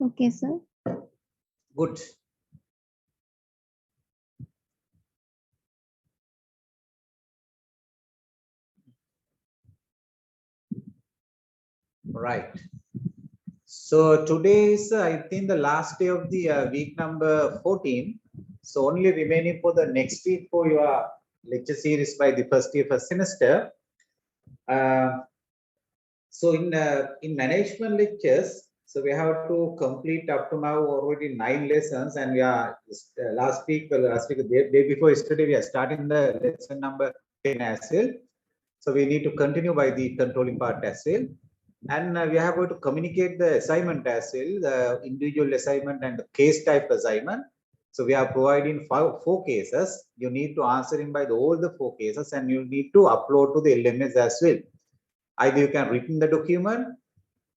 Okay, sir. Good. Right. So today is, I think, the last day of the week number 14. So only remaining for the next week for your lecture series by the first year, first semester. So in management lectures, so we have to complete up to now already 9 lessons, and we are last week, day before yesterday, we are starting the lesson number 10 as well. So we need to continue by the controlling part as well. And we have to communicate the assignment as well, the individual assignment and the case type assignment. So we are providing four cases. You need to answer in by all the 4 cases, and you need to upload to the LMS as well. Either you can written the document,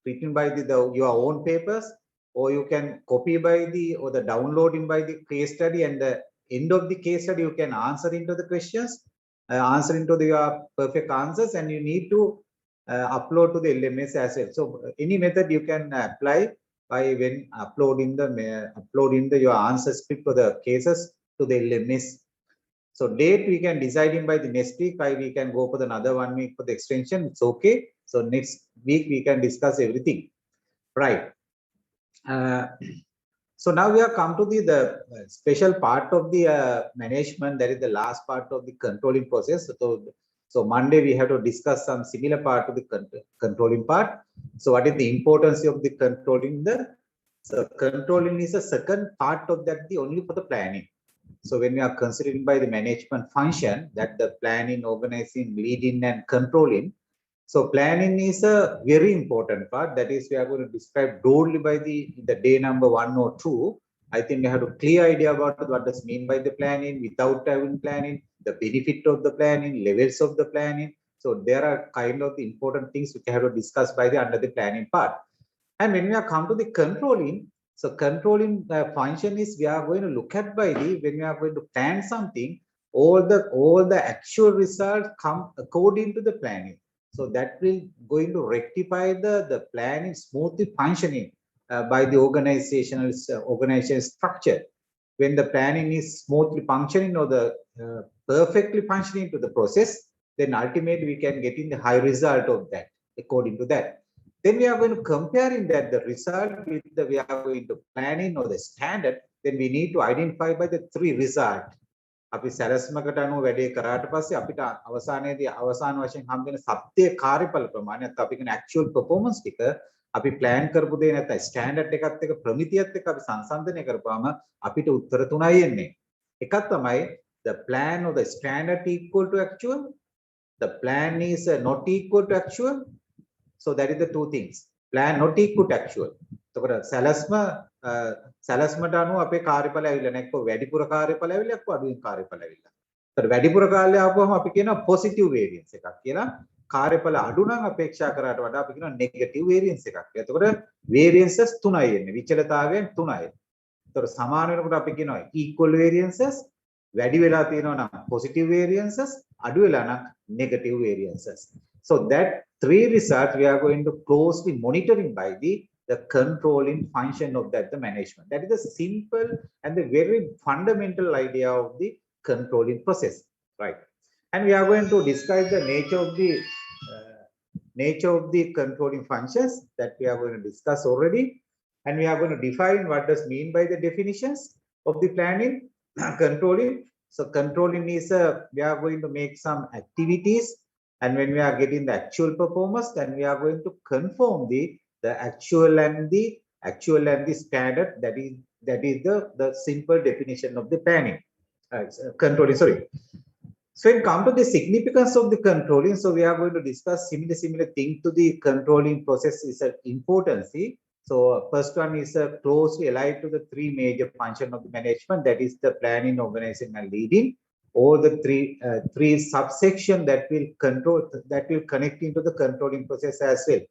written by your own papers, or you can copy by or the downloading by the case study, and the end of the case study you can answer into the questions, answer into your perfect answers, and you need to upload to the LMS as well. So any method you can apply by when uploading your answer script for the cases to the LMS. So date we can decide in by the next week. We can go for another 1 week for the extension. It's okay. So next week we can discuss everything. Right. So now we have come to the special part of the management. That is the last part of the controlling process. So Monday we have to discuss some similar part of the controlling part. So what is the importance of the controlling? So controlling is the second part of that, the only for the planning. So when we are considering by the management function, that the planning, organizing, leading, and controlling. So planning is a very important part. That is, we are going to describe broadly by the day number 1 or 2. I think we have a clear idea about what does mean by the planning, without having planning, the benefit of the planning, levels of the planning. So there are kind of the important things we have to discuss by the under the planning part. And when we are come to the controlling, so controlling function is we are going to look at by the when we are going to plan something, all the actual results come according to the planning. So that will going to rectify the planning smoothly functioning by the organizational structure. When the planning is smoothly functioning or the perfectly functioning to the process, then ultimately we can get in the high result of that according to that. Then we are going to comparing that the result with we are going to planning or the standard. Then we need to identify by the 3 result. අපි සැලැස්මකට අනුව වැඩේ කරාට පස්සේ අපිට අවසානයේදී අවසාන වශයෙන් හම්බ වෙන සත්‍ය කාර්යඵල ප්‍රමාණයත් අපි කියන actual performance ටික අපි plan කරපු දේ නැත්නම් standard එකත් එක්ක ප්‍රමිතියත් එක්ක අපි සංසන්දනය කරපුවාම අපිට උත්තර 3යි එන්නේ. එකක් තමයි the plan or the standard equal to actual, the plan is not equal to actual. So that is the 2 things. Plan not equal to actual. එතකොට සැලැස්මට අනුව අපේ කාර්යඵල ඇවිල්ලා නැක්ක වැඩිපුර කාර්යඵල ඇවිල්ලා නැක්ක අඩුවෙන් කාර්යඵල ඇවිල්ලා. ඒතර වැඩිපුර කාර්යය ආපුවම අපි කියනවා පොසිටිව් වේරියන්ස් එකක් කියලා. කාර්යඵල අඩු නම් අපේක්ෂා කරාට වඩා අපි කියනවා නෙගටිව් වේරියන්ස් එකක්. එතකොට වේරියන්සස් 3යි එන්නේ. විචලතාවයන් 3යි. ඒතර සමාන වෙනකොට අපි කියනවා equal variances, වැඩි වෙලා තියෙනවා නම් positive variances, අඩු වෙලා නම් negative variances. So that 3 results we are going to closely monitoring by the controlling function of that the management. That is the simple and the very fundamental idea of the controlling process, right? And we are going to describe the nature of the controlling functions that we are going to discuss already, and we are going to define what does mean by the definitions of the planning controlling. So controlling is we are going to make some activities, and when we are getting the actual performance, then we are going to conform the actual and the standard. That is the simple definition of the planning controlling. Sorry. So when come to the significance of the controlling, so we are going to discuss similar thing to the controlling process is an importance. So first one is closely allied to the 3 major functions of the management. That is the planning, organizing, and leading. All the three subsection that will connect into the controlling process as well.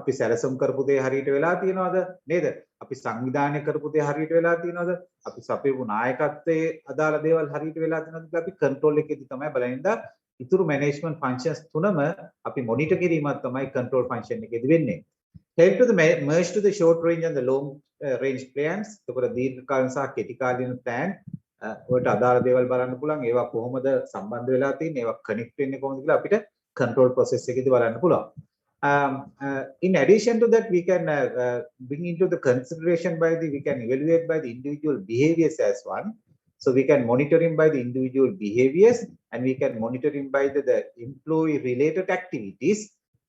අපි සැලසුම් කරපු දේ හරියට වෙලා තියෙනවද නේද? අපි සංවිධානය කරපු දේ හරියට වෙලා තියෙනවද? අපි සපයපු නායකත්වයේ අදාළ දේවල් හරියට වෙලා තියෙනවද කියලා අපි කන්ට්‍රෝල් එකේදී තමයි බලනින්ද ඉතුරු මැනේජ්මන්ට් ෆන්ක්ෂන්ස් තුනම අපි මොනිටර් කිරීමක් තමයි කන්ට්‍රෝල් ෆන්ක්ෂන් එකේදී වෙන්නේ. help to the merge to the short range and the long range plans. එතකොට දීර්ඝකාලීන සහ කෙටිකාලීන plan වලට අදාළ දේවල් බලන්න පුළුවන්. ඒවා කොහොමද සම්බන්ධ වෙලා තියෙන්නේ? ඒවා connect වෙන්නේ කොහොමද කියලා අපිට control process එකේදී බලන්න පුළුවන්. In addition to that, we can bring into the consideration we can evaluate by the individual behaviors as one. So we can monitor him by the individual behaviors, and we can monitor him by the employee related activities,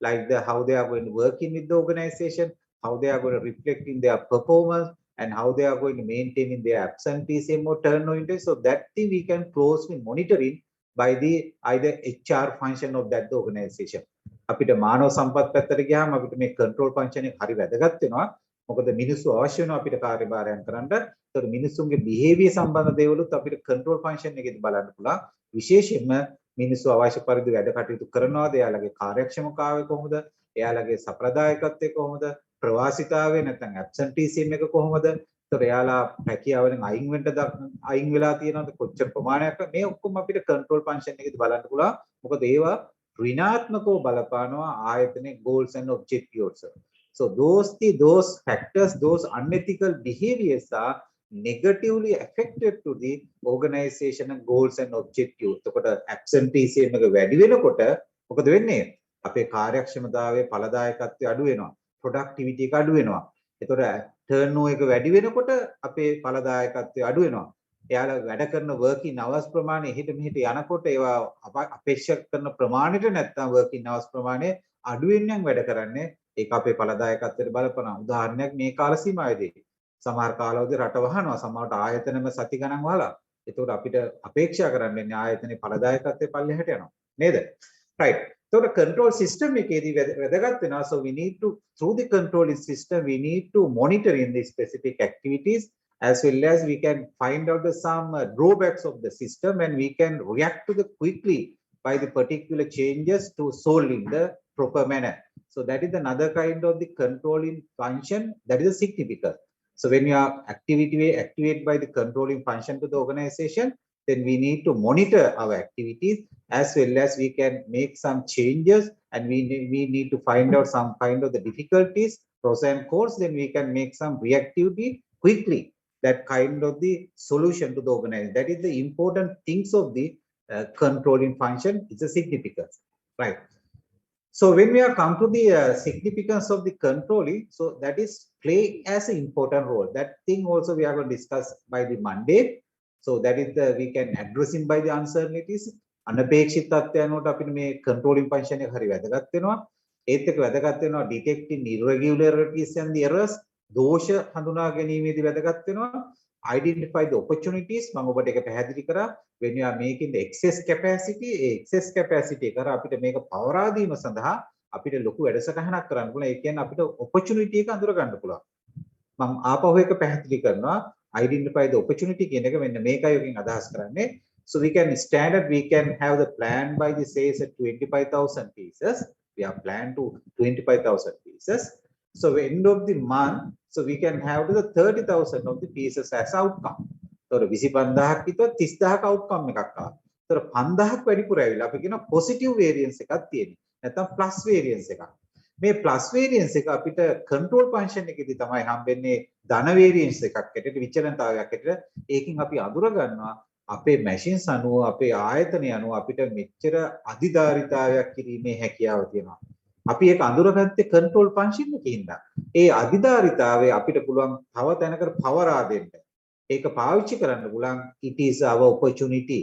like how they are going to work in with the organization, how they are going to reflect in their performance, and how they are going to maintain in their absenteeism or turnover. So that thing we can closely monitoring by the either HR function of that the organization. අපිට මානව සම්පත් පැත්තට ගියාම අපිට මේ control function එක හරි වැදගත් වෙනවා. මොකද මිනිස්සු අවශ්‍ය වෙනවා අපිට කාර්යභාරයන් කරන්න. ඒතකොට මිනිස්සුන්ගේ behavior සම්බන්ධ දේවලුත් අපිට control function එකේදී බලන්න පුළුවන්. විශේෂයෙන්ම මිනිස්සු අවශ්‍ය පරිදි වැඩ කටයුතු කරනවාද, එයාලගේ කාර්යක්ෂමතාවය කොහොමද, එයාලගේ සප්‍රදායකත්වය කොහොමද, ප්‍රවාසිතාවය නැත්නම් absenteeism එක කොහොමද, ඒතකොට එයාලා රැකියාවෙන් අයින් වෙලා තියෙනවද, කොච්චර ප්‍රමාණයක්, මේ ඔක්කොම අපිට control function එකේදී බලන්න පුළුවන්. මොකද ඒවා ඍණාත්මකව බලපානවා ආයතනයේ goals and objectives. So those factors, those unethical behaviors are negatively affected to the organization and goals and objectives. එතකොට absenteeism එක වැඩි වෙනකොට මොකද වෙන්නේ? අපේ කාර්යක්ෂමතාවයේ ඵලදායකත්වය අඩු වෙනවා. productivity එක අඩු වෙනවා. එතකොට turnover එක වැඩි වෙනකොට අපේ ඵලදායකත්වය අඩු වෙනවා. එයාලා වැඩ කරන working hours ප්‍රමාණය එහෙට මෙහෙට යනකොට ඒවා අපේක්ෂා කරන ප්‍රමාණයට නැත්නම් working hours ප්‍රමාණය අඩු වෙනින් වැඩ කරන්නේ. ඒක අපේ ඵලදායකත්වයට බලපාන උදාහරණයක් මේ කාල සීමාවේදී. සමහර කාලවලදී රට වහනවා, සමහරට ආයතනම සති ගණන් වහලා. ඒකට අපිට අපේක්ෂා කරන්නේ ආයතනයේ ඵලදායකත්වයේ පල්ලෙහාට යනවා. නේද? right. ඒකට control system එකේදී වැදගත් වෙනවා. So we need to, through the controlling system, we need to monitor in the specific activities, as well as we can find out some drawbacks of the system, and we can react to the quickly by the particular changes to solve in the proper manner. So that is another kind of the controlling function, that is a significant. So when you are activate by the controlling function to the organization, then we need to monitor our activities, as well as we can make some changes, and we need to find out some kind of the difficulties, pros and cons, then we can make some reactivity quickly, that kind of the solution to the organization. That is the important things of the controlling function. It's a significance, right? So when we are come to the significance of the controlling, so that is play as an important role. That thing also we are going to discuss by the Monday. So that is we can address him by the uncertainties. අනපේක්ෂිත තත්ත්වයන්ට අපිට මේ controlling function එක හරි වැදගත් වෙනවා. ඒත් එක්ක වැදගත් වෙනවා detecting irregularities and the errors. දෝෂ හඳුනා ගැනීමේදී වැදගත් වෙනවා. Identify the opportunities. මම ඔබට ඒක පැහැදිලි කරා. When you are making the excess capacity, excess capacity එක අපිට මේක පවරා දීම සඳහා අපිට ලොකු වැඩසටහනක් කරන්න පුළුවන්. ඒ කියන්නේ අපිට opportunity එක අඳුර ගන්න පුළුවන්. මම ආපහු එක පැහැදිලි කරනවා. Identify the opportunity කියන එක මෙන්න මේකයි ඔකින් අදහස් කරන්නේ. So we can have the plan by the sales at 25,000 pieces. We are planned to 25,000 pieces. So end of the month, so we can have the 30,000 of the pieces as outcome. So 25,000 විතර 30,000 outcome එකක් ආවා. So 5,000ක් වැඩිපුර ඇවිල්ලා අපි කියන positive variance එකක් තියෙනවා. නැත්නම් plus variance එකක්. මේ plus variance එක අපිට control function එකේදී තමයි හම්බෙන්නේ ධන variance එකක් ඇටට විචලනතාවයක් ඇටට. ඒකෙන් අපි අඳුර ගන්නවා අපේ machines අනුව අපේ ආයතනය අනුව අපිට මෙච්චර අධිධාරිතාවයක් කිරීමේ හැකියාව තියෙනවා. අපි ඒක අඳුරගත්තේ control function එකකින්ද. ඒ අධිධාරිතාවය අපිට පුළුවන් තව තැනකට පවරා දෙන්න. ඒක පාවිච්චි කරන්න පුළුවන්. It is our opportunity.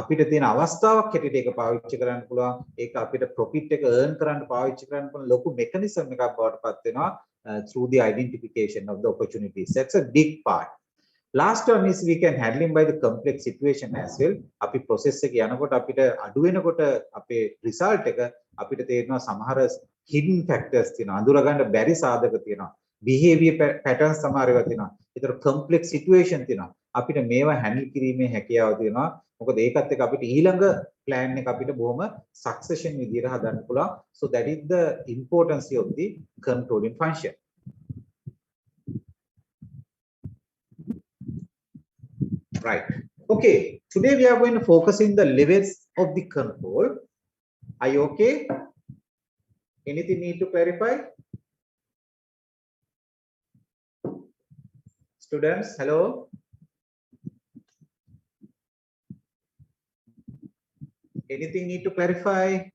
අපිට තියෙන අවස්ථාවක් හැටියට ඒක පාවිච්චි කරන්න පුළුවන්. ඒක අපිට profit එක earn කරන්න පාවිච්චි කරන්න පුළුවන් ලොකු mechanism එකක් බවට පත් වෙනවා through the identification of the opportunities. That's a big part. Last one is we can handling by the complex situation as well. අපි process එක යනකොට අපිට අඩු වෙනකොට අපේ result එක අපිට තේරෙනවා සමහර hidden factors තියෙනවා. අඳුර ගන්න බැරි සාධක තියෙනවා. behavior patterns සමහර ඒවා තියෙනවා. ඒතර complex situation තියෙනවා. අපිට මේවා handle කිරීමේ හැකියාව තියෙනවා. මොකද ඒකත් එක්ක අපිට ඊළඟ plan එක අපිට බොහොම succession විදියට හදන්න පුළුවන්. So that is the importance of the controlling function. Right. Okay. Today we are going to focus in the levels of the control. Are you okay? Anything need to clarify? Students, hello. Anything need to clarify?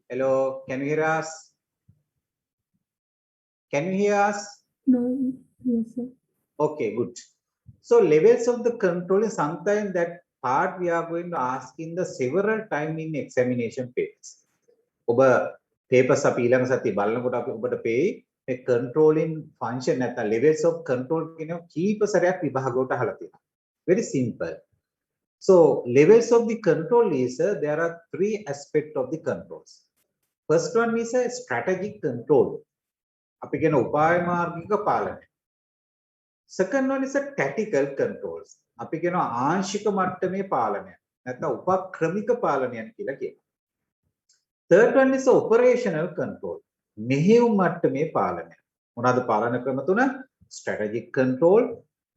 Hello, can you hear us? Can you hear us? No, yes, sir. Okay, good. So levels of the control is sometimes that part we are going to ask in the several time in examination papers. ඔබ papers අපි ඊළඟ සතිය බලනකොට අපි ඔබට පෙයි මේ controlling function නැත්නම් levels of control කියන කීප සැරයක් විභාගවලට අහලා තියෙනවා. Very simple. So levels of the control is there are three aspects of the controls. First one is a strategic control. අපි කියන උපාය මාර්ගික පාලනය. Second one is a tactical controls. අපි කියනවා ආංශික මට්ටමේ පාලනය. නැත්නම් උපක්‍රමික පාලනයන් කියලා කියනවා. Third one is operational control. මෙහෙයුම් මට්ටමේ පාලනය. මොනවාද පාලන ක්‍රම තුන? Strategic control,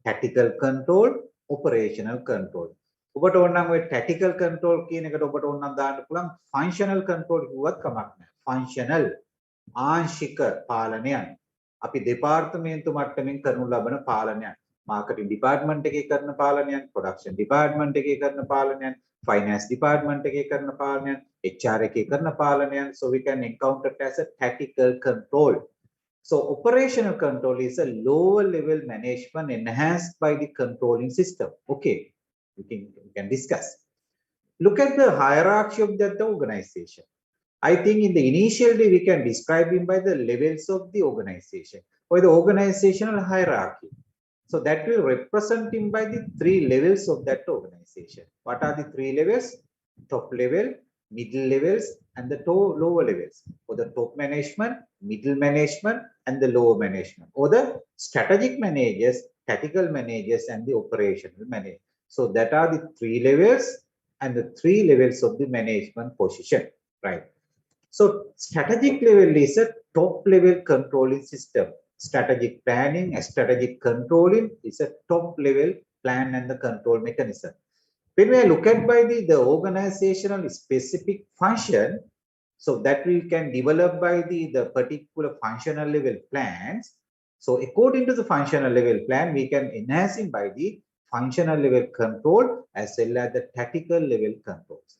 tactical control, operational control. ඔබට ඕනනම් ඔය tactical control කියන එකට ඔබට ඕනනම් දාන්න පුළුවන් functional control කිව්වත් කමක් නැහැ. Functional ආංශික පාලනයන්. අපි දෙපාර්තමේන්තු මට්ටමින් කරනු ලබන පාලනයන්. මාකටිං ඩිපාර්ට්මන්ට් එකේ කරන පාලනයන්, ප්‍රොඩක්ෂන් ඩිපාර්ට්මන්ට් එකේ කරන පාලනයන්, finance department එකේ කරන පාලනයන්, HR එකේ කරන පාලනයන්. So we can encounter it as a tactical control. So operational control is a lower level management enhanced by the controlling system. Okay, we can discuss. Look at the hierarchy of that organization. I think in the initial day we can describe him by the levels of the organization or the organizational hierarchy. So that will represent him by the three levels of that organization. What are the three levels? Top level, middle levels, and the lower levels. Or the top management, middle management, and the lower management. Or the strategic managers, tactical managers, and the operational managers. So that are the three levels and the three levels of the management position, right? So strategic level is a top level controlling system. Strategic planning and strategic controlling is a top level plan and the control mechanism. When we look at by the organizational specific function, so that we can develop by the particular functional level plans. So according to the functional level plan, we can enhance it by the functional level control as well as the tactical level controls.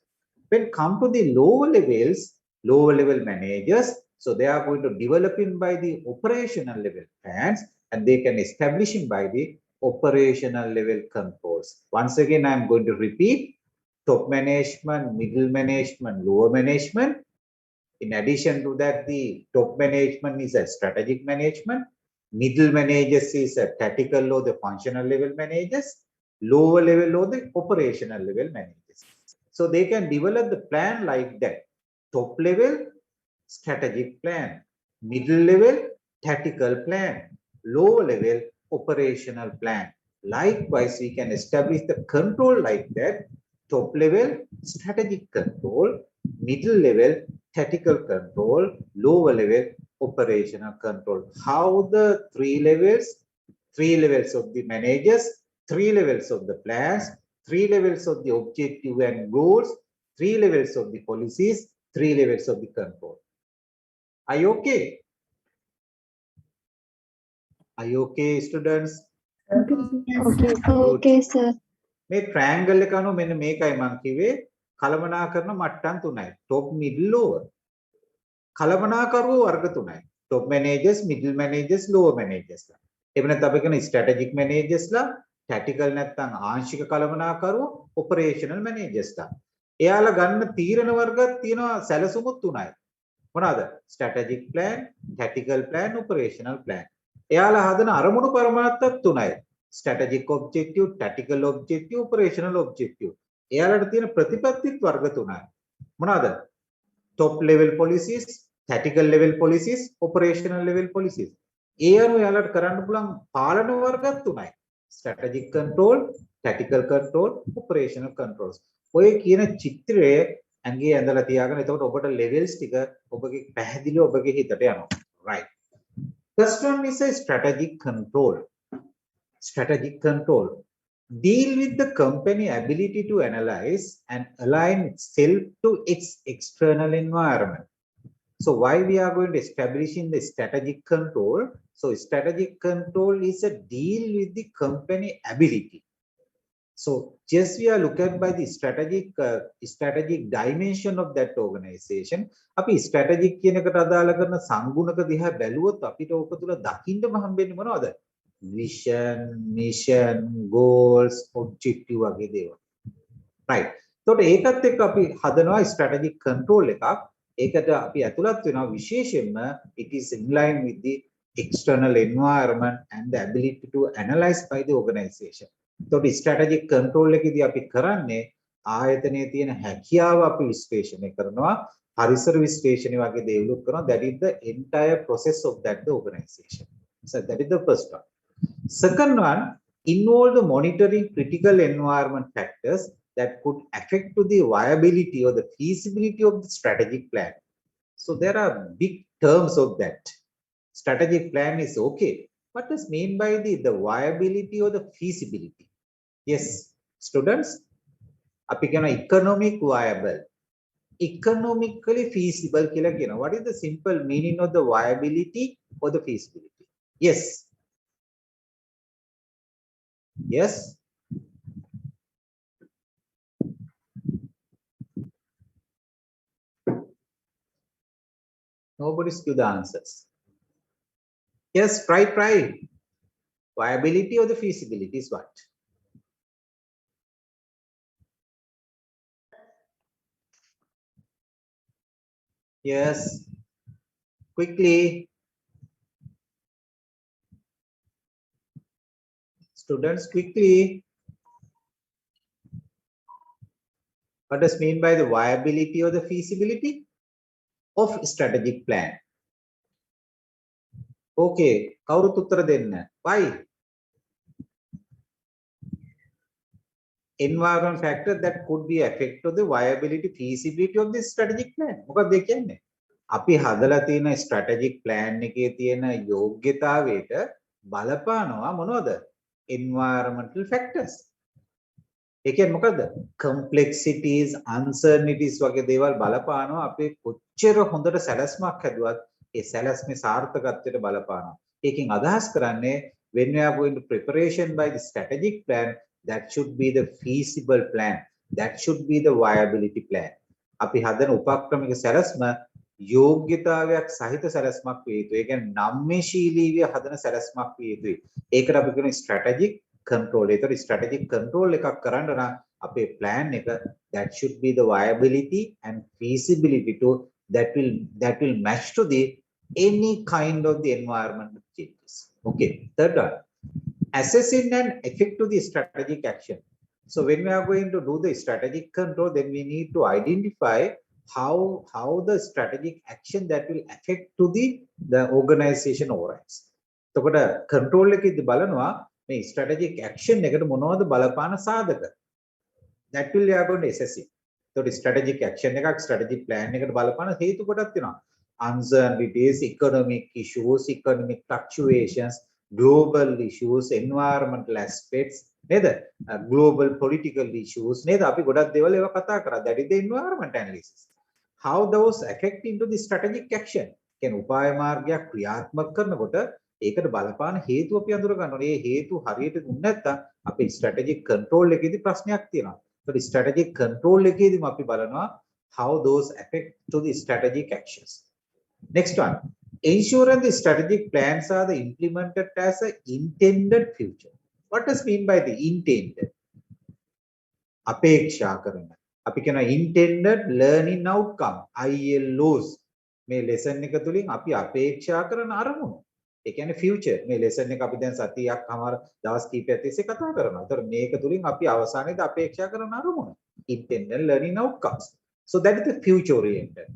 When come to the lower levels, lower level managers, so they are going to develop in by the operational level plans and they can establish in by the operational level controls. Once again, I am going to repeat: top management, middle management, lower management. In addition to that, the top management is a strategic management, middle managers is a tactical or the functional level managers, lower level or the operational level managers. So they can develop the plan like that: top level, strategic plan, middle level, tactical plan, lower level, operational plan. Likewise, we can establish the control like that: top level, strategic control, middle level, tactical control, lower level, operational control. How the three levels of the managers, three levels of the plans, three levels of the objective and goals, three levels of the policies, three levels of the control. Are you okay? Are you okay, students? Okay, sir. මේ triangle එක අනුව මෙන්න මේකයි මම කිව්වේ කළමනාකරන මට්ටම් තුනයි. top, middle, lower. කළමනාකරුවෝ වර්ග තුනයි. top managers, middle managers, lower managers. එහෙම නැත්නම් අපි කියන strategic managers ලා, tactical නැත්නම් ආංශික කළමනාකරුවෝ, operational managers ලා. එයාලා ගන්න තීරණ වර්ගයක් තියෙනවා සැලසුමුත් තුනයි. මොනවාද? strategic plan, tactical plan, operational plan. එයාලා හදන අරමුණු පරමාර්ථත් තුනයි. strategic objective, tactical objective, operational objective. එයාලට තියෙන ප්‍රතිපත්තිත් වර්ග තුනයි. මොනවාද? top level policies, tactical level policies, operational level policies. ඒ අනුව එයාලට කරන්න පුළුවන් පාලන වර්ගත් තුනයි. strategic control, tactical control, operational controls. ඔය කියන චිත්‍රය ඇඟේ ඇඳලා තියාගෙන එතකොට ඔබට levels ටික ඔබගේ පැහැදිලිව ඔබගේ හිතට යනවා. right. First one is a strategic control. Strategic control. deal with the company ability to analyze and align itself to its external environment. So why we are going to establish in the strategic control? So strategic control is a deal with the company ability. So just we are looking by the strategic dimension of that organization. අපි strategic කියන එකට අදාළ කරන සංගුණක දිහා බැලුවොත් අපිට ඕක තුල දකින්නම හම්බෙන්නේ මොනවද? Vision, mission, goals, objective වගේ දේවල්. Right. එතකොට ඒකත් එක්ක අපි හදනවා strategic control එකක්. ඒකට අපි ඇතුළත් වෙනවා විශේෂයෙන්ම it is in line with the external environment and the ability to analyze by the organization. එතකොට strategic control එකේදී අපි කරන්නේ ආයතනයේ තියෙන හැකියාව අපි විශ්ලේෂණය කරනවා, පරිසර විශ්ලේෂණය වගේ දේවල් කරනවා. That is the entire process of that the organization. So that is the first one. Second one, involve the monitoring critical environment factors that could affect to the viability or the feasibility of the strategic plan. So there are big terms of that. Strategic plan is okay. What does mean by the viability or the feasibility? Yes, students, අපි කියන economic viable, economically feasible කියලා කියනවා. What is the simple meaning of the viability or the feasibility? Yes. Yes. Nobody's give the answers. Yes, try. Viability or the feasibility is what? Yes. Quickly. Students, quickly. What does mean by the viability or the feasibility of strategic plan? Okay, කවුරුත් උත්තර දෙන්න. Why? Environment factor that could be affect to the viability, feasibility of this strategic plan. මොකක්ද ඒ කියන්නේ? අපි හදලා තියෙන strategic plan එකේ තියෙන යෝග්‍යතාවයට බලපානවා මොනවද? Environmental factors. ඒ කියන්නේ මොකද්ද? Complexities, uncertainties වගේ දේවල් බලපානවා අපේ කොච්චර හොඳට සැලැස්මක් හැදුවත් ඒ සැලැස්මේ සාර්ථකත්වයට බලපානවා. ඒකෙන් අදහස් කරන්නේ when we are going to preparation by the strategic plan, that should be the feasible plan, that should be the viability plan. අපි හදන උපක්‍රමික සැලැස්ම යෝග්‍යතාවයක් සහිත සැලැස්මක් විය යුතුයි. ඒ කියන්නේ නම්‍යශීලීව හදන සැලැස්මක් විය යුතුයි. ඒකට අපි කියන strategic control. ඒතර strategic control එකක් කරන්න නම් අපේ plan එක that should be the viability and feasibility to that will match to the any kind of the environmental changes. Okay, third one, assessing and effect to the strategic action. So when we are going to do the strategic control, then we need to identify how the strategic action that will affect to the organization overrides. එතකොට control එකේදී බලනවා මේ strategic action එකට මොනවද බලපාන සාධක. That will we are going to assess it. So strategic action එකක් strategic plan එකට බලපාන හේතු කොටක් තියෙනවා. Uncertainties, economic issues, economic fluctuations, global issues, environmental aspects, නේද? Global political issues නේද? අපි ගොඩක් දේවල් ඒවා කතා කරා. That is the environment analysis. How those affect into the strategic action. කියන්නේ උපාය මාර්ගයක් ක්‍රියාත්මක කරනකොට ඒකට බලපාන හේතු අපි අඳුර ගන්න ඕනේ. මේ හේතු හරියට දුන්නේ නැත්නම් අපේ strategic control එකේදී ප්‍රශ්නයක් තියෙනවා. So strategic control එකේදීම අපි බලනවා how those affect to the strategic actions. Next one, ensuring the strategic plans are the implemented as a intended future. What does mean by the intended? අපේක්ෂා කරන. අපි කියන intended learning outcome, ILOs. මේ lesson එක තුලින් අපි අපේක්ෂා කරන අරමුණු. ඒ කියන්නේ future. මේ lesson එක අපි දැන් සතියක් අමාර දවස් කිහිපයක් තිස්සේ කතා කරනවා. ඒතර මේක තුලින් අපි අවසානයේදී අපේක්ෂා කරන අරමුණු. Intended learning outcomes. So that is the future oriented.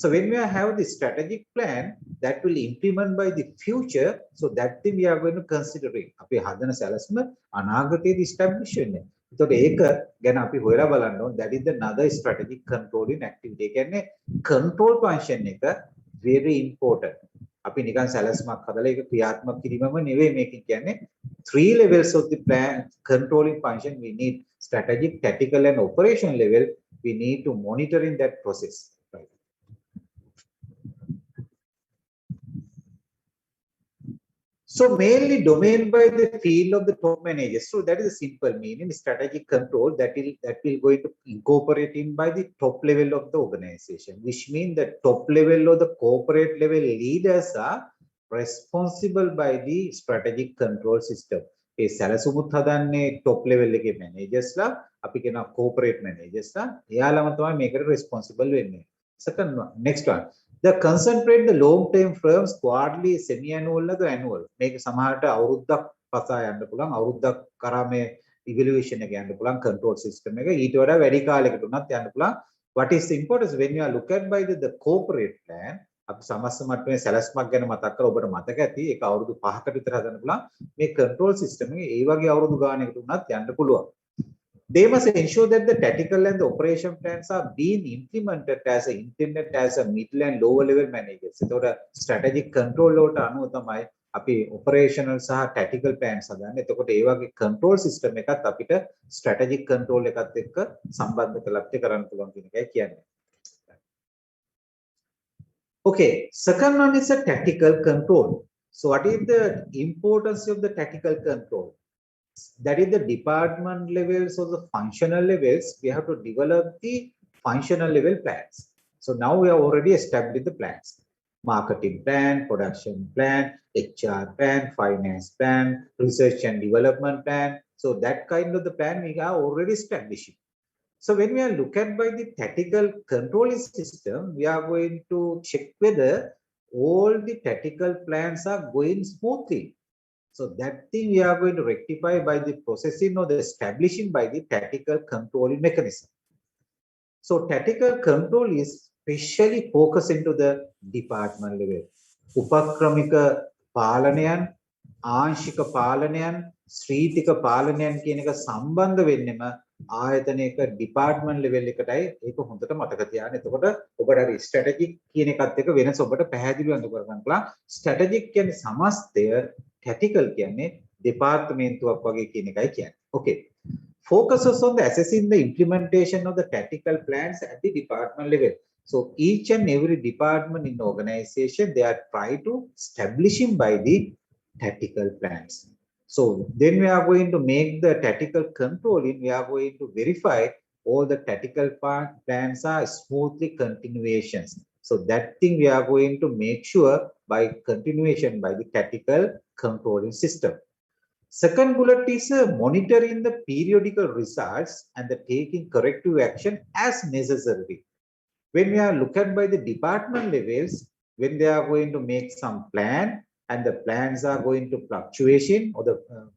So when we have the strategic plan that will implement by the future, so that thing we are going to consider it. අපි හදන සැලැස්ම අනාගතයේදී establish වෙන්නේ. එතකොට ඒක ගැන අපි හොයලා බලන්න ඕන. That is the another strategic controlling activity. ඒ කියන්නේ control function එක very important. අපි නිකන් සැලැස්මක් හදලා ඒක ක්‍රියාත්මක කිරීමම නෙවෙයි මේකෙන් කියන්නේ three levels of the plan controlling function. We need strategic, tactical, and operational level. We need to monitor in that process. Right. So mainly domain by the field of the top managers. So that is a simple meaning. Strategic control that will going to incorporate in by the top level of the organization, which means the top level or the corporate level leaders are responsible by the strategic control system. ඒ සැලසුමුත් හදන්නේ top level එකේ managers ලා අපි කියන corporate managers ලා එයාලම තමයි මේකට responsible වෙන්නේ. Second one, next one. The concentrate the long-term firms quarterly, semi-annual or annual. Make සමහරට අවුරුද්දක් පසා යන්න පුළුවන් අවුරුද්දක් කරා මේ evaluation එක යන්න පුළුවන් control system එක ඊට වඩා වැඩි කාලයකට උනත් යන්න පුළුවන්. What is important is when you are looked at by the corporate plan, අපි සමස්ත මට්ටමේ සැලැස්මක් ගැන මතක් කරලා ඔබට මතක ඇති ඒක අවුරුදු 5කට විතර හදන්න පුළුවන්. මේ control system එක ඒ වගේ අවුරුදු ගානකට උනත් යන්න පුළුවන්. They must ensure that the tactical and the operation plans are being implemented as a intended as a middle and lower level managers. So the strategic control වලට අනුව තමයි අපි operational සහ tactical plans හදන්නේ. එතකොට ඒ වගේ control system එකත් අපිට strategic control එකත් එක්ක සම්බන්ධ කරලා කරන්න පුළුවන් කියන එකයි කියන්නේ. Okay, second one is a tactical control. So what is the importance of the tactical control? That is the department levels or the functional levels. We have to develop the functional level plans. So now we have already established the plans: marketing plan, production plan, HR plan, finance plan, research and development plan. So that kind of the plan we are already establishing. So when we are looking at by the tactical controlling system, we are going to check whether all the tactical plans are going smoothly. So that thing we are going to rectify by the processing or the establishing by the tactical controlling mechanism. So tactical control is specially focused into the department level. උපක්‍රමික පාලනයන්, ආංශික පාලනයන්, ශ්‍රීතික පාලනයන් කියන එක සම්බන්ධ වෙන්නෙම ආයතනයක department level එකටයි ඒක හොඳට මතක තියාගන්න. එතකොට ඔබට හරි strategic කියන එකත් එක්ක වෙනස ඔබට පැහැදිලිව අඳුර ගන්න පුළුවන්. strategic කියන්නේ සමස්තය, tactical කියන්නේ දෙපාර්තමේන්තුවක් වගේ කියන එකයි කියන්නේ. Okay. Focuses on the assessing the implementation of the tactical plans at the department level. So each and every department in the organization, they are trying to establishing by the tactical plans. So then we are going to make the tactical controlling, we are going to verify all the tactical plans are smoothly continuations. So that thing we are going to make sure by continuation by the tactical controlling system. Second bullet is monitoring the periodical results and the taking corrective action as necessary. When we are looking by the department levels, when they are going to make some plan and the plans are going to fluctuation or the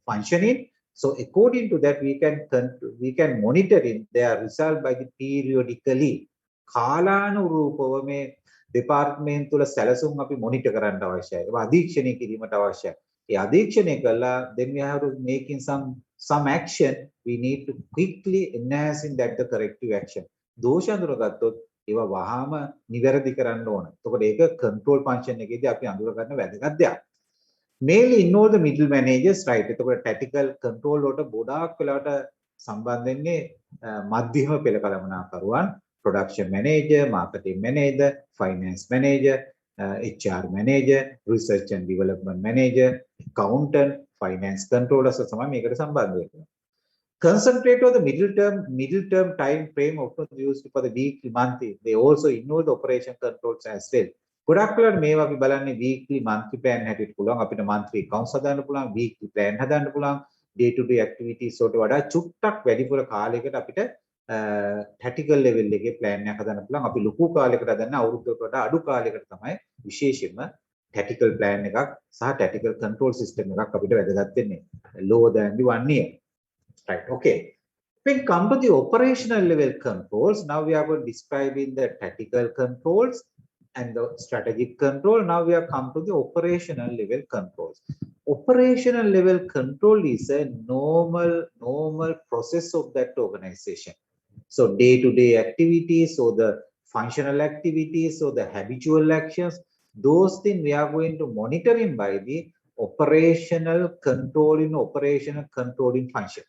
functioning, so according to that we can monitor in their result by the periodically. කාලානුරූපව මේ දෙපාර්තමේන්තු වල සැලසුම් අපි monitor කරන්න අවශ්‍යයි. ඒක අධීක්ෂණය කිරීමට අවශ්‍යයි. ඒ අධීක්ෂණය කළා then we have to making some action. We need to quickly enhance in that the corrective action. දෝෂ අඳුරගත්තොත් ඒවා වහාම නිවැරදි කරන්න ඕන. එතකොට ඒක control function එකේදී අපි අඳුර ගන්න වැදගත් දෙයක්. Mainly involve the middle managers, right? එතකොට tactical control වලට ගොඩාක් වෙලාවට සම්බන්ධ වෙන්නේ මධ්‍යම පෙළ කළමනාකරුවන්, production manager, marketing manager, finance manager, HR manager, research and development manager, accountant, finance controller තමයි මේකට සම්බන්ධ වෙන්නේ. Concentrate on the middle term time frame often used for the weekly, monthly. They also involve the operation controls as well. ගොඩක් වෙලාවට මේවා අපි බලන්නේ weekly, monthly plan හැටියට පුළුවන්. අපිට monthly accounts හදාන්න පුළුවන්, weekly plan හදාන්න පුළුවන්, day to day activities වලට වඩා චුට්ටක් වැඩිපුර කාලයකට අපිට tactical level එකේ plan එකක් හදාන්න පුළුවන්. අපි ලොකු කාලයකට හදන්න අවුරුද්දකට වඩා අඩු කාලයකට තමයි විශේෂයෙන්ම tactical plan එකක් සහ tactical control system එකක් අපිට වැදගත් වෙන්නේ. Lower than the 1 year. Right, okay. When come to the operational level controls, now we are going to describe in the tactical controls and the strategic control. Now we have come to the operational level controls. Operational level control is a normal process of that organization. So day-to-day activities or the functional activities or the habitual actions, those things we are going to monitor in by the operational controlling function.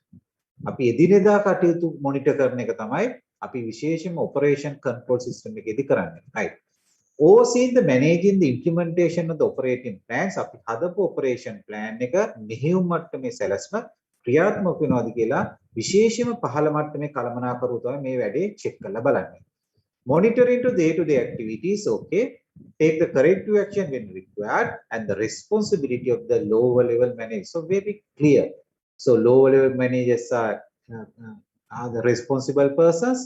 අපි එදිනෙදා කටයුතු monitor කරන එක තමයි අපි විශේෂයෙන්ම operation control system එකේදී කරන්නේ. Right. Overseeing the managing the implementation of the operating plans අපි හදපු operation plan එක මෙහෙයුම් මට්ටමේ සැලැස්ම ක්‍රියාත්මක වෙනවාද කියලා විශේෂයෙන්ම පහළ මට්ටමේ කළමනාකරුවෝ තමයි මේ වැඩේ check කරලා බලන්නේ. Monitoring to day-to-day activities, okay. Take the corrective action when required, and the responsibility of the lower level managers. So very clear. So lower level managers are the responsible persons.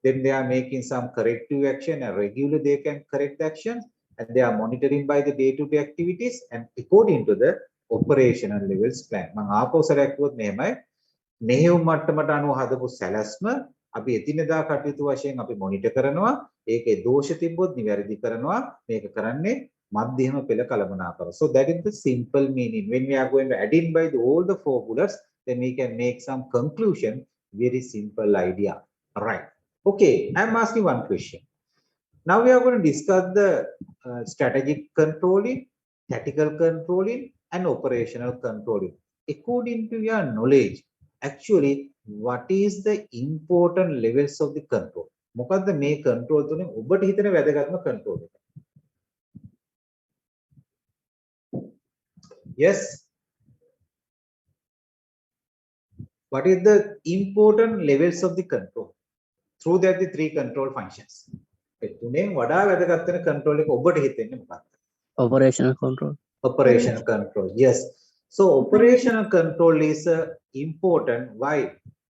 Then they are making some corrective action, and regularly they can correct actions, and they are monitoring by the day-to-day activities and according to the operational levels plan. මම ආපෝසරයක් කිව්වොත් මෙහෙමයි. මෙහෙයුම් මට්ටමට අනුව හදපු සැලැස්ම අපි එදිනෙදා කටයුතු වශයෙන් අපි මොනිටර් කරනවා. ඒකේ දෝෂ තිබ්බොත් නිවැරදි කරනවා. මේක කරන්නේ මධ්‍යම පෙළ කළමනාකර. So that is the simple meaning. When we are going to add in by all the 4 bullets, then we can make some conclusion. Very simple idea. Right. Okay, I am asking one question. Now we are going to discuss the strategic controlling, tactical controlling, and operational controlling. According to your knowledge, actually, what is the important levels of the control? මොකද්ද මේ control තුනේ ඔබට හිතෙන වැදගත්ම control එක? Yes. What is the important levels of the control? Through that the 3 control functions. ඒ තුනෙන් වඩා වැදගත් වෙන control එක ඔබට හිතෙන්නේ මොකක්ද? Operational control. Operational control. Yes. So operational control is important. Why?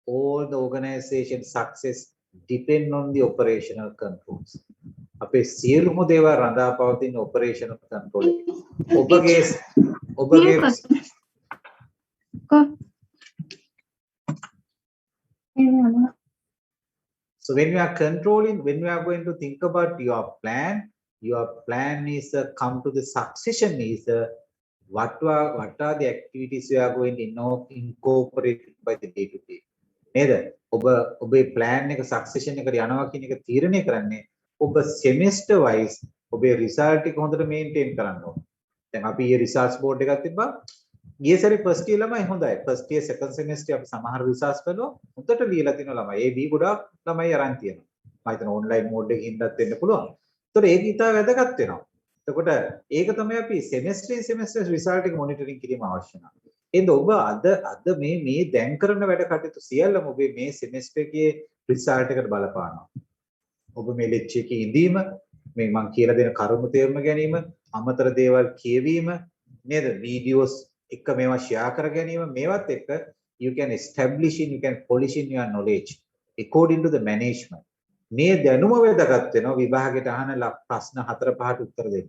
All the organization success depend on the operational controls. අපේ සියලුම දේවල් රඳා පවතින operational control එක. ඔබගේ So when we are controlling, when we are going to think about your plan is come to the succession is what are the activities you are going to incorporate by the day to day. නේද? ඔබේ plan එක succession එකට යනවා කියන එක තීරණය කරන්නේ ඔබ semester wise ඔබේ result එක හොඳට maintain කරන්න ඕන. දැන් අපි ඊයේ results board එකක් තිබ්බා. ගිය සැරේ first year ළමයි හොඳයි. first year second semester අපි සමහර results බලුවා. හොඳට ලියලා තියෙන ළමයි. ඒ B ගොඩාක් ළමයි අරන් තියෙනවා. මම හිතන online mode එකකින් ඉඳත් වෙන්න පුළුවන්. ඒතකොට ඒක ඉතා වැදගත් වෙනවා. එතකොට ඒක තමයි අපි semester result එක monitoring කිරීම අවශ්‍ය නැහැ. එහෙනම් ඔබ අද මේ දැන් කරන වැඩ කටයුතු සියල්ලම ඔබේ මේ semester එකේ result එකට බලපානවා. ඔබ මේ lecture එකේ ඉඳීම මේ මම කියලා දෙන කරුණු තේරුම් ගැනීම අමතර දේවල් කියවීම නේද videos එක මේවා share කර ගැනීම මේවත් එක්ක you can establish in you can polish in your knowledge according to the management මේ දැනුම වැදගත් වෙනවා විභාගයට අහන ප්‍රශ්න 4-5ට උත්තර දෙන්න.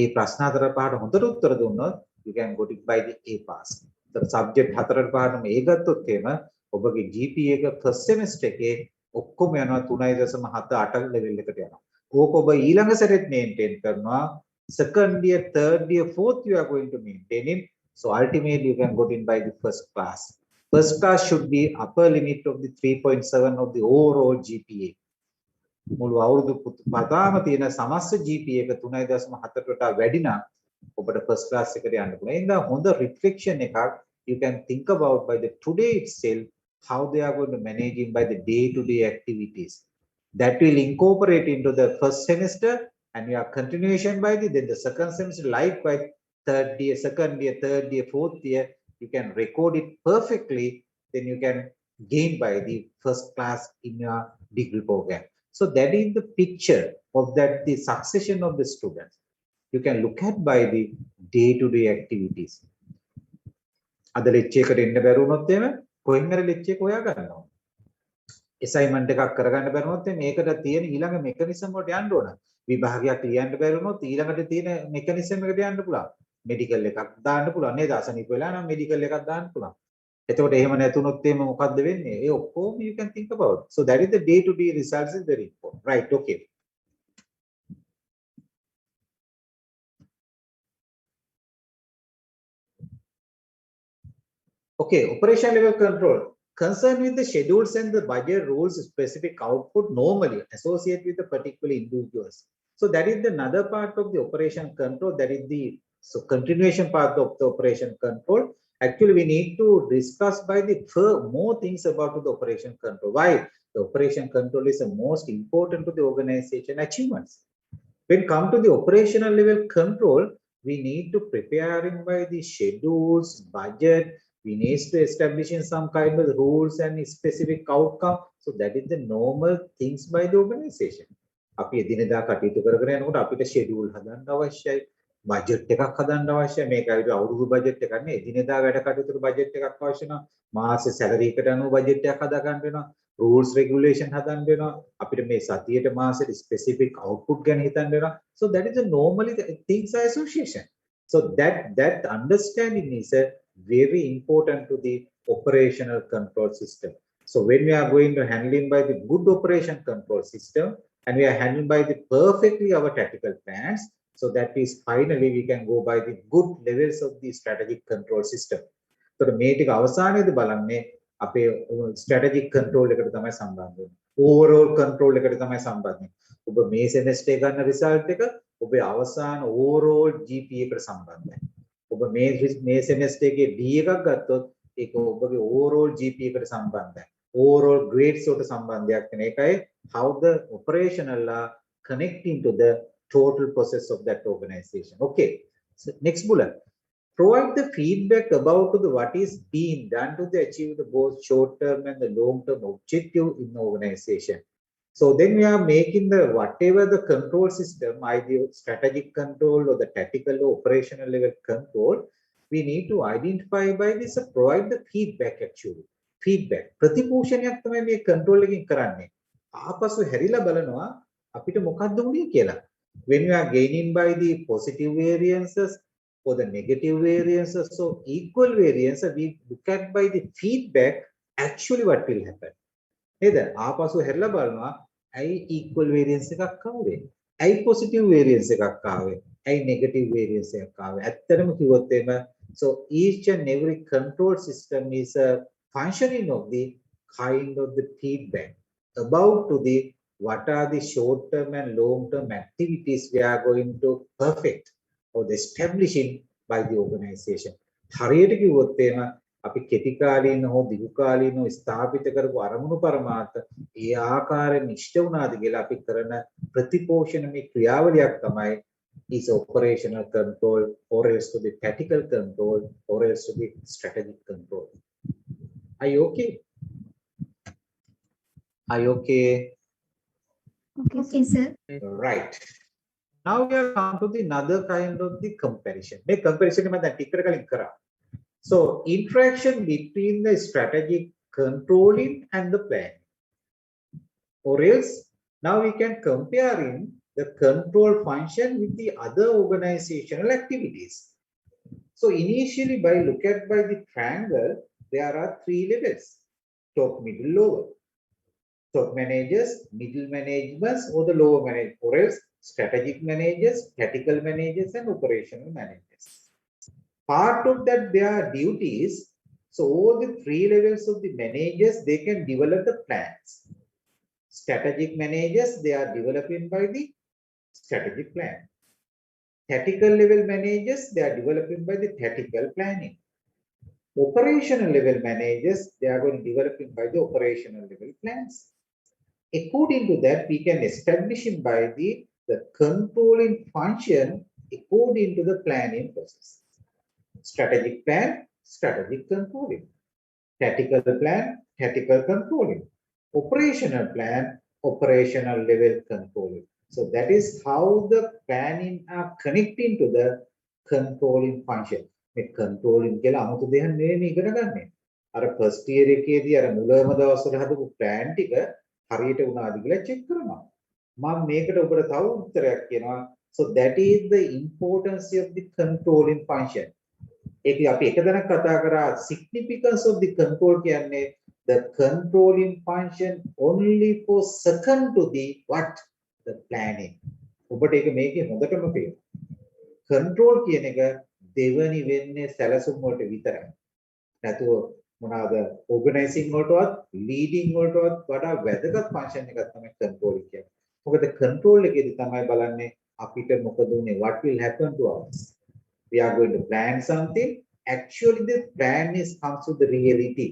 ඒ ප්‍රශ්න 4-5ට හොඳට උත්තර දුන්නොත් you can go to by the A pass. the subject 4-5ටම A ගත්තොත් එහෙම ඔබගේ GPA එක first semester එකේ ඔක්කොම යනවා 3.78 level එකට යනවා. ඕක ඔබ ඊළඟ සැරේත් maintain කරනවා. second year, third year, fourth you are going to maintain it. So ultimately you can go in by the first class. First class should be upper limit of the 3.7 of the overall GPA. මුළු අවුරුදු පතාම තියෙන සමස්ත GPA එක 3.7ට වඩා වැඩි නම් ඔබට first class එකට යන්න පුළුවන්. එහෙනම් හොඳ reflection එකක් you can think about by the today itself how they are going to manage in by the day-to-day activities. That will incorporate into the first semester and your continuation by then the second semester like by third year, second year, third year, fourth year, you can record it perfectly, then you can gain by the first class in your degree program. So that is the picture of that the succession of the students. You can look at by the day-to-day activities. අද lecture එකට එන්න බැරුණොත් එහෙම කොහෙන් හරි lecture එක හොයා ගන්නවා. assignment එකක් කරගන්න බැරුණොත් මේකට තියෙන ඊළඟ mechanism වලට යන්න ඕන. විභාගයක් ලියන්න බැරුණොත් ඊළඟට තියෙන mechanism එකට යන්න පුළුවන්. medical එකක් දාන්න පුළුවන් නේද? අසනීප වෙලා නම් medical එකක් දාන්න පුළුවන්. එතකොට එහෙම නැතුනොත් එහෙම මොකද්ද වෙන්නේ? ඒ ඔක්කොම you can think about. So that is the day to day results is very important. Right, okay. Okay, operation level control. Concerned with the schedules and the budget rules, specific output normally associated with the particular individuals. So that is another part of the operation control. That is the continuation part of the operation control. Actually, we need to discuss by the more things about the operation control. Why? The operation control is the most important to the organization achievements. When come to the operational level control, we need to preparing by the schedules, budget. We need to establishing some kind of rules and specific outcome. So that is the normal things by the organization. අපි එදිනෙදා කටයුතු කරගෙන යනකොට අපිට schedule හදන්න අවශ්‍යයි, budget එකක් හදන්න අවශ්‍යයි. මේක අයිති අවුරුදු බජට් එකක් නෙවෙයි, එදිනෙදා වැඩ කටයුතු බජට් එකක් අවශ්‍ය වෙනවා. මාසේ සැලරි එකට අනුව බජට් එකක් හදා ගන්න වෙනවා. rules regulation හදන්න වෙනවා. අපිට මේ සතියේට මාසෙට specific output ගැන හිතන්න වෙනවා. So that is a normally things are association. So that understanding is a very important to the operational control system. So when we are going to handling by the good operation control system and we are handling by the perfectly our tactical plans, so that is finally we can go by the good levels of the strategic control system. So the මේ ටික අවසානයේදී බලන්නේ අපේ strategic control එකට තමයි සම්බන්ධ වෙන්නේ. overall control එකට තමයි සම්බන්ධ වෙන්නේ. ඔබ මේ semester එක ගන්න result එක ඔබේ අවසාන overall GPA එකට සම්බන්ධයි. ඔබ මේ semester එකේ D එකක් ගත්තොත් ඒක ඔබගේ overall GPA එකට සම්බන්ධයි. overall grades වලට සම්බන්ධයක් වෙන එකයි how the operational are connecting to the total process of that organization. Okay, so next bullet. Provide the feedback about what is being done to achieve the both short-term and the long-term objective in the organization. So then we are making the whatever the control system, either strategic control or the tactical or operational level control, we need to identify by this, provide the feedback actually. Feedback. ප්‍රතිපෝෂණයක් තමයි මේ control එකකින් කරන්නේ. ආපසු හැරිලා බලනවා අපිට මොකක්ද වුනේ කියලා. When we are gaining by the positive variances or the negative variances, so equal variance, we look at by the feedback actually what will happen. නේද? ආපසු හැරිලා බලනවා ඇයි equal variance එකක් ආවේ? ඇයි positive variance එකක් ආවේ? ඇයි negative variance එකක් ආවේ? ඇත්තටම කිව්වොත් එම so each and every control system is a functioning of the kind of the feedback about to the what are the short term and long term activities we are going to perfect or the establishing by the organization. හරියට කිව්වොත් එහෙම අපි කෙටි කාලීන හෝ දිගු කාලීනව ස්ථාපිත කරපු අරමුණු පරමාර්ථ ඒ ආකාරයෙන් ඉෂ්ට වුණාද කියලා අපි කරන ප්‍රතිපෝෂණමේ ක්‍රියාවලියක් තමයි is operational control or else to the tactical control or else to the strategic control. Are you okay? Are you okay? Okay, sir. Right. Now we are on to the another kind of the comparison. The comparison में that टिकर कलिंग करा. So interaction between the strategic controlling and the planning. Or else now we can compare in the control function with the other organizational activities. So initially by look at by the triangle, there are 3 levels: top, middle, lower. Top managers, middle managements, or the lower managers, or else strategic managers, tactical managers, and operational managers. Part of that their duties. So all the 3 levels of the managers, they can develop the plans. Strategic managers, they are developing by the strategic plan. Tactical level managers, they are developing by the tactical planning. Operational level managers, they are going to developing by the operational level plans. According to that, we can establish it by the controlling function according to the planning process. Strategic plan, strategic controlling. Tactical plan, tactical controlling. Operational plan, operational level controlling. So that is how the planning are connecting to the controlling function. The controlling කියලා 아무තු දෙයක් නෙවෙයි ඉගෙන ගන්න. අර first year එකේදී අර මුලම දවස්වල හදපු plan ටික හරියට වුණාද කියලා check කරනවා. මම මේකට ඔබට තව උත්තරයක් කියනවා. So that is the importance of the controlling function. ඒක අපි එකදැනක් කතා කරා significance of the control කියන්නේ the controlling function only for second to the what the planning. ඔබට ඒක මේකේ හොඳටම පේනවා. control කියන එක දෙවනි වෙන්නේ සැලසුම් වලට විතරයි. නැතුව මොනවාද organizing වලටවත් leading වලටවත් වඩා වැදගත් function එකක් තමයි controlling කියන්නේ. මොකද මොකද control එකේදී තමයි බලන්නේ අපිට මොකද උනේ, what will happen to us. We are going to plan something. Actually the plan is comes to the reality.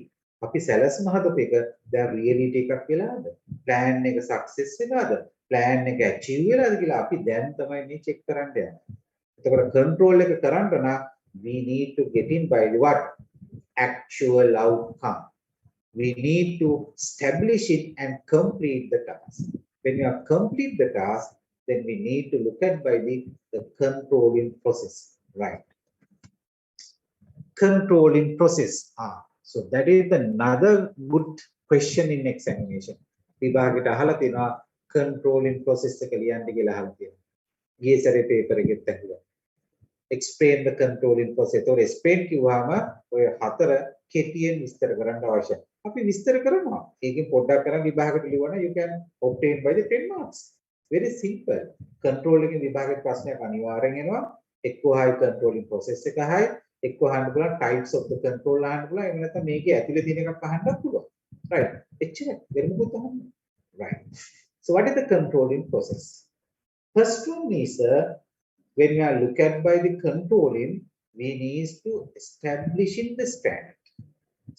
අපි සැලැස්ම හදපු එක දැන් reality එකක් වෙලාද? plan එක success වෙනවද? plan එක achieve වෙලාද කියලා අපි දැන් තමයි මේ check කරන්න යන්නේ. එතකොට control එක කරන්න නම් we need to get in by what? Actual outcome. We need to establish it and complete the task. When you have complete the task, then we need to look at by the controlling process, right? Controlling process. So that is another good question in examination. විභාගයට අහලා තියෙනවා controlling process එක ලියන්න කියලා අහලා තියෙනවා. ගියේ සැරේ paper එකෙත් ඇහුවා. Explain the controlling process. or explain කිව්වම ඔය හතර කෙටියෙන් විස්තර කරන්න අවශ්‍යයි. අපි විස්තර කරනවා. ඒකෙන් පොඩ්ඩක් කරන් විභාගයට ලියවන you can obtain by the 10 marks. Very simple. control එකේ විභාගයේ ප්‍රශ්නයක් අනිවාර්යෙන් එනවා. එක්ක high controlling process එක high, එක්ක අහන්න පුළුවන් types of the control අහන්න පුළුවන්. එහෙම නැත්නම් මේකේ ඇතුලේ තියෙන එකක් අහන්නත් පුළුවන්. Right. එච්චරයි. වෙන මොකක්ද අහන්න. Right. So what is the controlling process? First one is when we are look at by the controlling, we need to establish in the standard.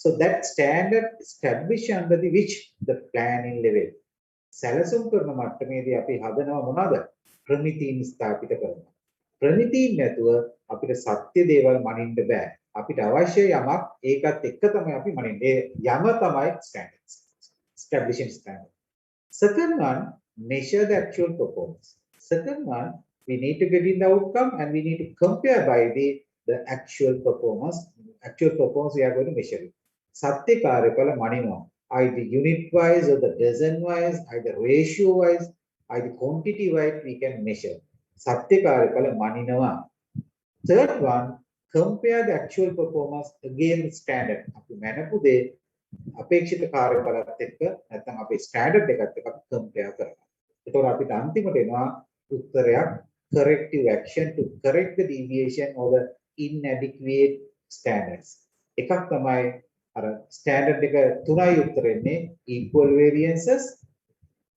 So that standard established under the which the planning level. සැලසුම් කරන මට්ටමේදී අපි හදනවා මොනවාද? ප්‍රමිතීන් ස්ථාපිත කරනවා. ප්‍රමිතීන් නැතුව අපිට සත්‍ය දේවල් මනින්න බෑ. අපිට අවශ්‍ය යමක් ඒකත් එක්ක තමයි අපි මනින්නේ. ඒ යම තමයි standards. Establishing standard. Second one, measure the actual performance. Second one, we need to get in the outcome and we need to compare by the actual performance. Actual performance we are going to measure it. සත්‍ය කාර්යඵල මනිනවා. Either unit wise or the dozen wise, either ratio wise, either quantity wise we can measure. සත්‍ය කාර්යඵල මනිනවා. Third one, compare the actual performance against standard. අපි මනපු දේ අපේක්ෂිත කාර්යඵලත් එක්ක නැත්නම් අපේ standard එකත් එක්ක compare කරනවා. ඒතකොට අපිට අන්තිමට එනවා උත්තරයක් corrective action to correct the deviation or the inadequate standards. එකක් තමයි අර ස්ටෑන්ඩඩ් එක තුනයි උත්තර එන්නේ equal variances,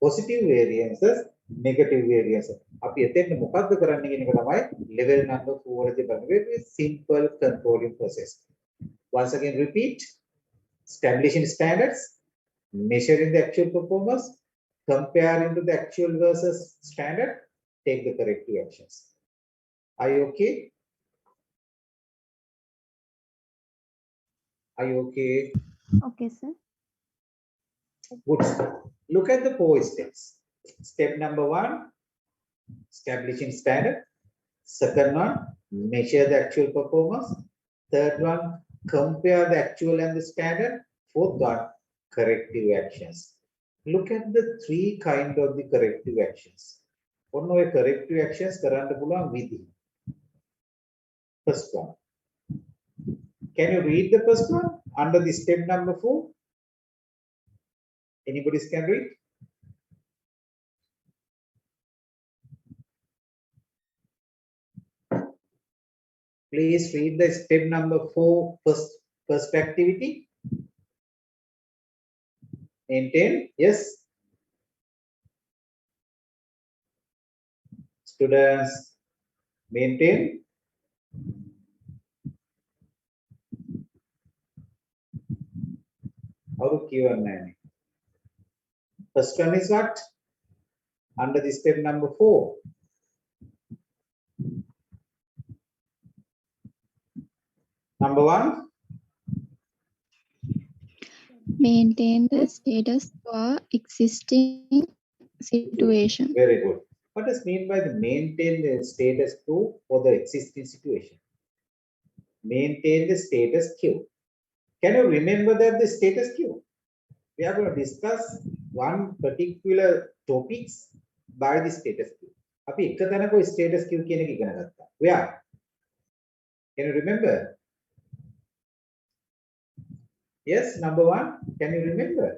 positive variances, negative variances. අපි එතෙන් මොකද්ද කරන්නේ කියන එක තමයි level number 4 වලදී බලන්නේ. Very simple controlling process. Once again repeat, establishing standards, measuring the actual performance, comparing to the actual versus standard, take the corrective actions. Are you okay? Are you okay? Okay, sir. Good. Look at the 4 steps. Step number 1, establishing standard. Second one, measure the actual performance. Third one, compare the actual and the standard. Fourth one, corrective actions. Look at the 3 kind of the corrective actions. ඔන්න ඔය corrective actions කරන්න පුළුවන් විදි. First one. Can you read the first one under the step number 4? Anybody can read? Please read the step number 4 first activity. Maintain. Yes. Students, maintain. How to Q&A. First one is what? Under the step number 4. Number 1. Maintain the status quo existing situation. Very good. What does mean by the maintain the status quo for the existing situation? Maintain the status quo. Can you remember that the status quo? We are going to discuss one particular topics by the status quo. අපි එක තැනක status quo කියන එක ඉගෙන ගත්තා. Where? Can you remember? Yes, number 1. Can you remember?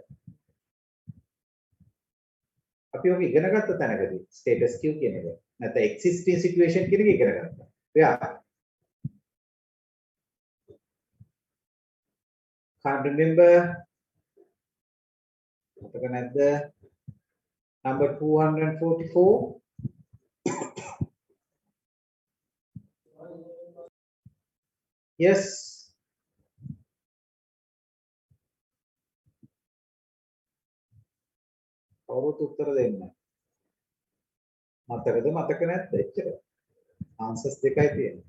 අපි ඔක ඉගෙන ගත්ත තැනකදී status quo කියන එක. නැත්නම් existing situation කියන එක ඉගෙන ගත්තා. Where? Can't remember? මතක නැද්ද? Number 244. Yes. කවුරුත් උත්තර දෙන්න. මතකද මතක නැද්ද එච්චර? answers දෙකයි තියෙන්නේ.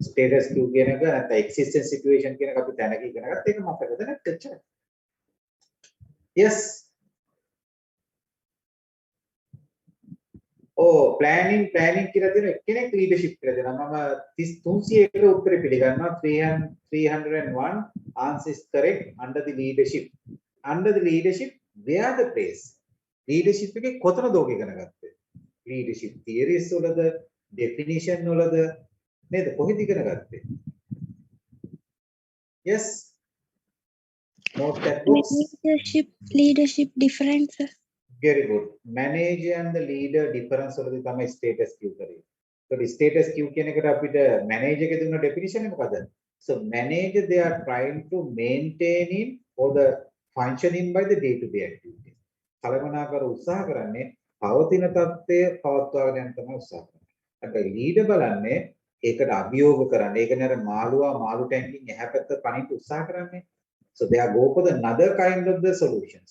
status quo කියන එක නැත්නම් existence situation කියන එක අපි දැනග ඉගෙන ගත්ත එක මතකද නැත්ද එච්චර? Yes. Oh, planning කියලා තියෙන එක්කෙනෙක් leadership කියලා දෙනවා. මම 300කට උත්තරේ පිළිගන්නවා. 301 answer is correct under the leadership. Under the leadership, where the place? Leadership එකේ කොතනද ඔක ඉගෙන ගත්තේ? Leadership theories වලද, definition වලද නේද? කොහෙද ඉගෙන ගත්තේ? Yes. Note that books. Leadership difference. Very good. Manager and the leader difference වලදී තමයි status quo කරේ. So the status quo කියන එකට අපිට manager එකේ දුන්න definition එක මොකද? So manager they are trying to maintain in or the functioning by the day to day activities. කලමනාකර උත්සාහ කරන්නේ පවතින තත්ත්වය පවත්වාගෙන යන්න තමයි උත්සාහ කරන්නේ. හැබැයි leader බලන්නේ ඒකට අභියෝග කරන්නේ. ඒ කියන්නේ අර මාළු ටැංකින් එහා පැත්ත පනින්න උත්සාහ කරන්නේ. So they are go for the another kind of the solutions.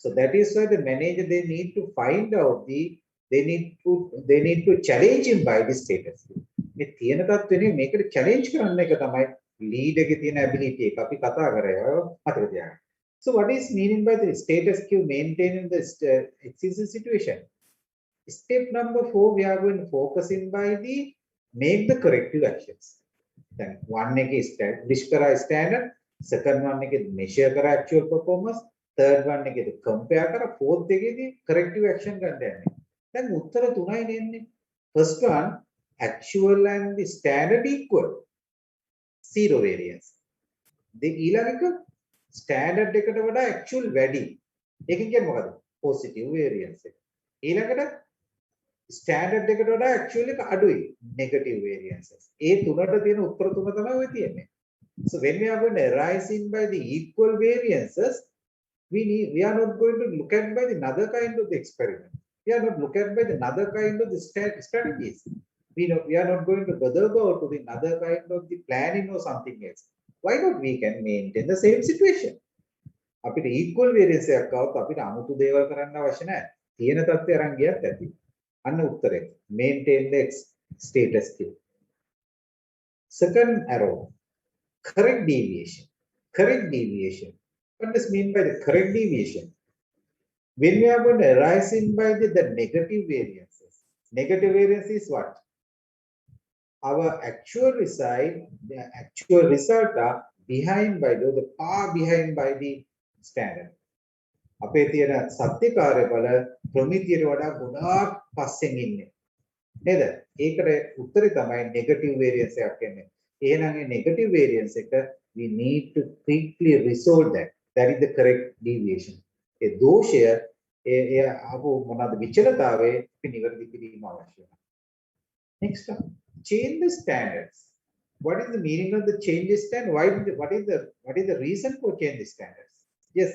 So that is why the manager they need to find out they need to challenge him by the status. මේ තියෙන තත්ත්වෙනේ මේකට challenge කරන්න එක තමයි leader එකේ තියෙන ability එක අපි කතා කරේ මතක තියාගන්න. So what is meaning by the status quo maintaining the existing situation? Step number 4 we are going to focus in by the make the corrective actions. Then one එකේ establish කරා standard, second one එකේ measure කරා actual performance, third one එකේදී compare කරා, fourth එකේදී corrective action ගන්න යන්නේ. දැන් උත්තර තුනයි නෙන්නේ. First one actual and the standard equal. Zero variance. The ඊළඟ standard එකට වඩා actual වැඩි. ඒකෙන් කියන්නේ මොකද? Positive variance එක. ඊළඟට standard එකට වඩා actual එක අඩුයි. Negative variances. ඒ තුනට තියෙන උත්තර තුන තමයි ඔය තියෙන්නේ. So when we are going to arise in by the equal variances, we are not going to look at by the another kind of the experiment. We are not look at by the another kind of the strategies. We are not going to bother go to the another kind of the planning or something else. Why not we can maintain the same situation? අපිට equal variance එකක් આવත් අපිට අමුතු දේවල් කරන්න අවශ්‍ය නැහැ. තියෙන තත්ත්වය අරන් ගියත් ඇති. අන්න උත්තරේ. Maintain the status quo. Second arrow. Correct deviation. Correct deviation. What does mean by the correct deviation? When we are going to arise in by the negative variances. Negative variance is what? Our actual result are behind by the far behind by the standard. අපේ තියෙන සත්‍ය කාර්යබල ප්‍රමිතියට වඩා ගොඩාක් පස්සෙන් ඉන්නේ. නේද? ඒකට උත්තරේ තමයි negative variance එකක් එන්නේ. එහෙනම් මේ negative variance එක we need to quickly resolve that. That is the correct deviation. ඒ දෝෂය ඒ ආපු මොනවාද විචලතාවයේ අපි නිවැරදි කිරීම අවශ්‍යයි. Next one, change the standards. What is the meaning of the change the standard? What is the reason for change the standards? Yes.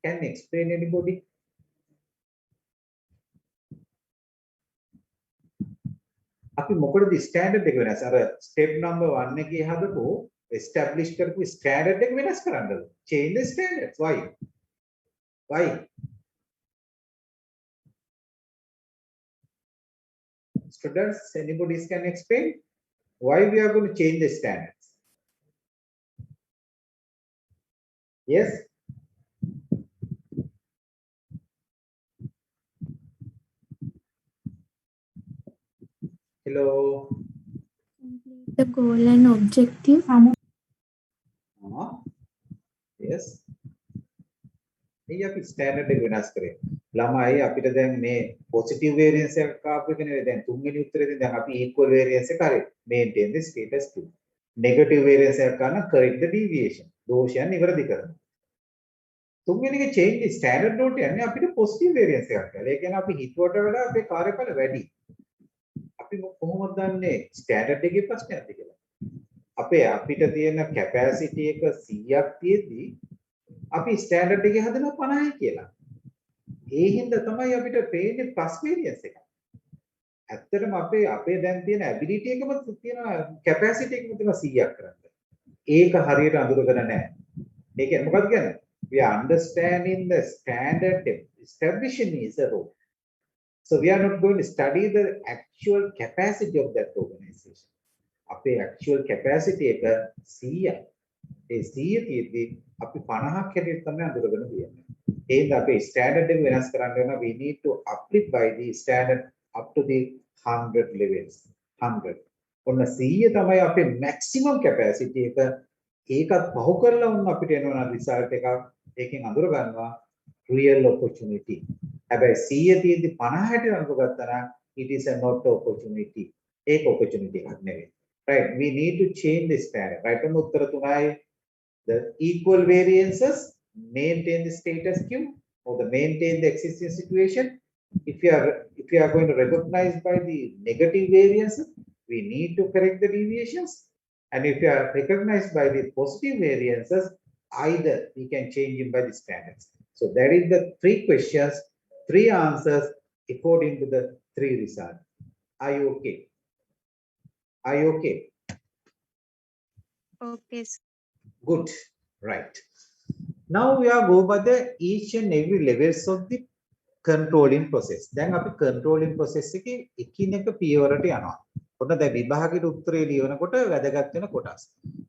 Can explain anybody? අපි මොකටද standard එක වෙනස් අර ස්ටෙප් නම්බර් 1 එකේ හදපු එස්ටැබ්ලිෂ් කරපු ස්ටෑන්ඩඩ් එක වෙනස් කරන්නද? change the standards. Why? Students, anybody can explain why we are going to change the standards? Yes. Hello. The goal and objective. Yes. මේ අපි ස්ටෑන්ඩඩ් එක වෙනස් කරේ. ළමයි අපිට දැන් මේ පොසිටිව් වේරියන්ස් එකක් ආපු එක නෙවෙයි දැන් තුන්වෙනි උත්තරේදී දැන් අපි ඉක්වල් වේරියන්ස් එක හරි මේන්ටේන් ද ස්ටේටස් quo. නෙගටිව් වේරියන්ස් එකක් ගන්න correct the deviation. දෝෂයන් නිවැරදි කරනවා. තුන්වෙනි එක change standard වලට යන්නේ අපිට පොසිටිව් වේරියන්ස් එකක් කරලා. ඒ කියන්නේ අපි හිතුවට වඩා අපේ කාර්යඵල වැඩි. අපි කොහොමද දන්නේ ස්ටෑන්ඩඩ් එකේ ප්‍රශ්නයක්ද කියලා? අපිට තියෙන කැපැසිටි එක 100ක් තියෙද්දි අපි ස්ටෑන්ඩඩ් එකේ හදනවා 50යි කියලා. ඒ හින්දා තමයි අපිට පේන්නේ ප්ලස් වේරියන්ස් එක. ඇත්තටම අපේ දැන් තියෙන ඇබිලිටි එකම තියෙනවා කැපැසිටි එකම තියෙනවා 100ක් කරන්න. ඒක හරියට අඳුරගෙන නැහැ. ඒ කියන්නේ මොකක්ද කියන්නේ? We are understanding the standard establishing is a role. So we are not going to study the actual capacity of that organization. අපේ actual capacity එක 100ක්. ඒ 100 තියෙද්දි අපි 50ක් හැටියට තමයි අඳුරගෙන තියෙන්නේ. එහෙනම් අපේ ස්ටෑන්ඩඩ් එක වෙනස් කරන්න වෙනවා. We need to uplift by the standard up to the 100 levels. 100. ඔන්න 100 තමයි අපේ maximum capacity එක. ඒකත් පහු කරලා වුණ අපිට එනවා රිසල්ට් එකක්. ඒකෙන් අඳුර ගන්නවා real opportunity. හැබැයි 100 තියෙද්දි 50 හැටියට අඳුරගත්තා නම් it is a not opportunity. ඒක opportunity එකක් නෙවෙයි. Right? We need to change the standard. Right? උත්තර තුනයි. The equal variances maintain the status quo or the maintain the existing situation. If you are going to recognize by the negative variances, we need to correct the deviations. And if you are recognized by the positive variances, either we can change them by the standards. So that is the 3 questions, 3 answers according to the 3 results. Are you okay? Are you okay? Okay. Good. Right. Now we are go by the each and every levels of the controlling process. දැන් අපි controlling process එකේ එකිනෙක පියවරට යනවා. ඔන්න දැන් විභාගයේ උත්තරේ ලියනකොට වැදගත් වෙන කොටස්.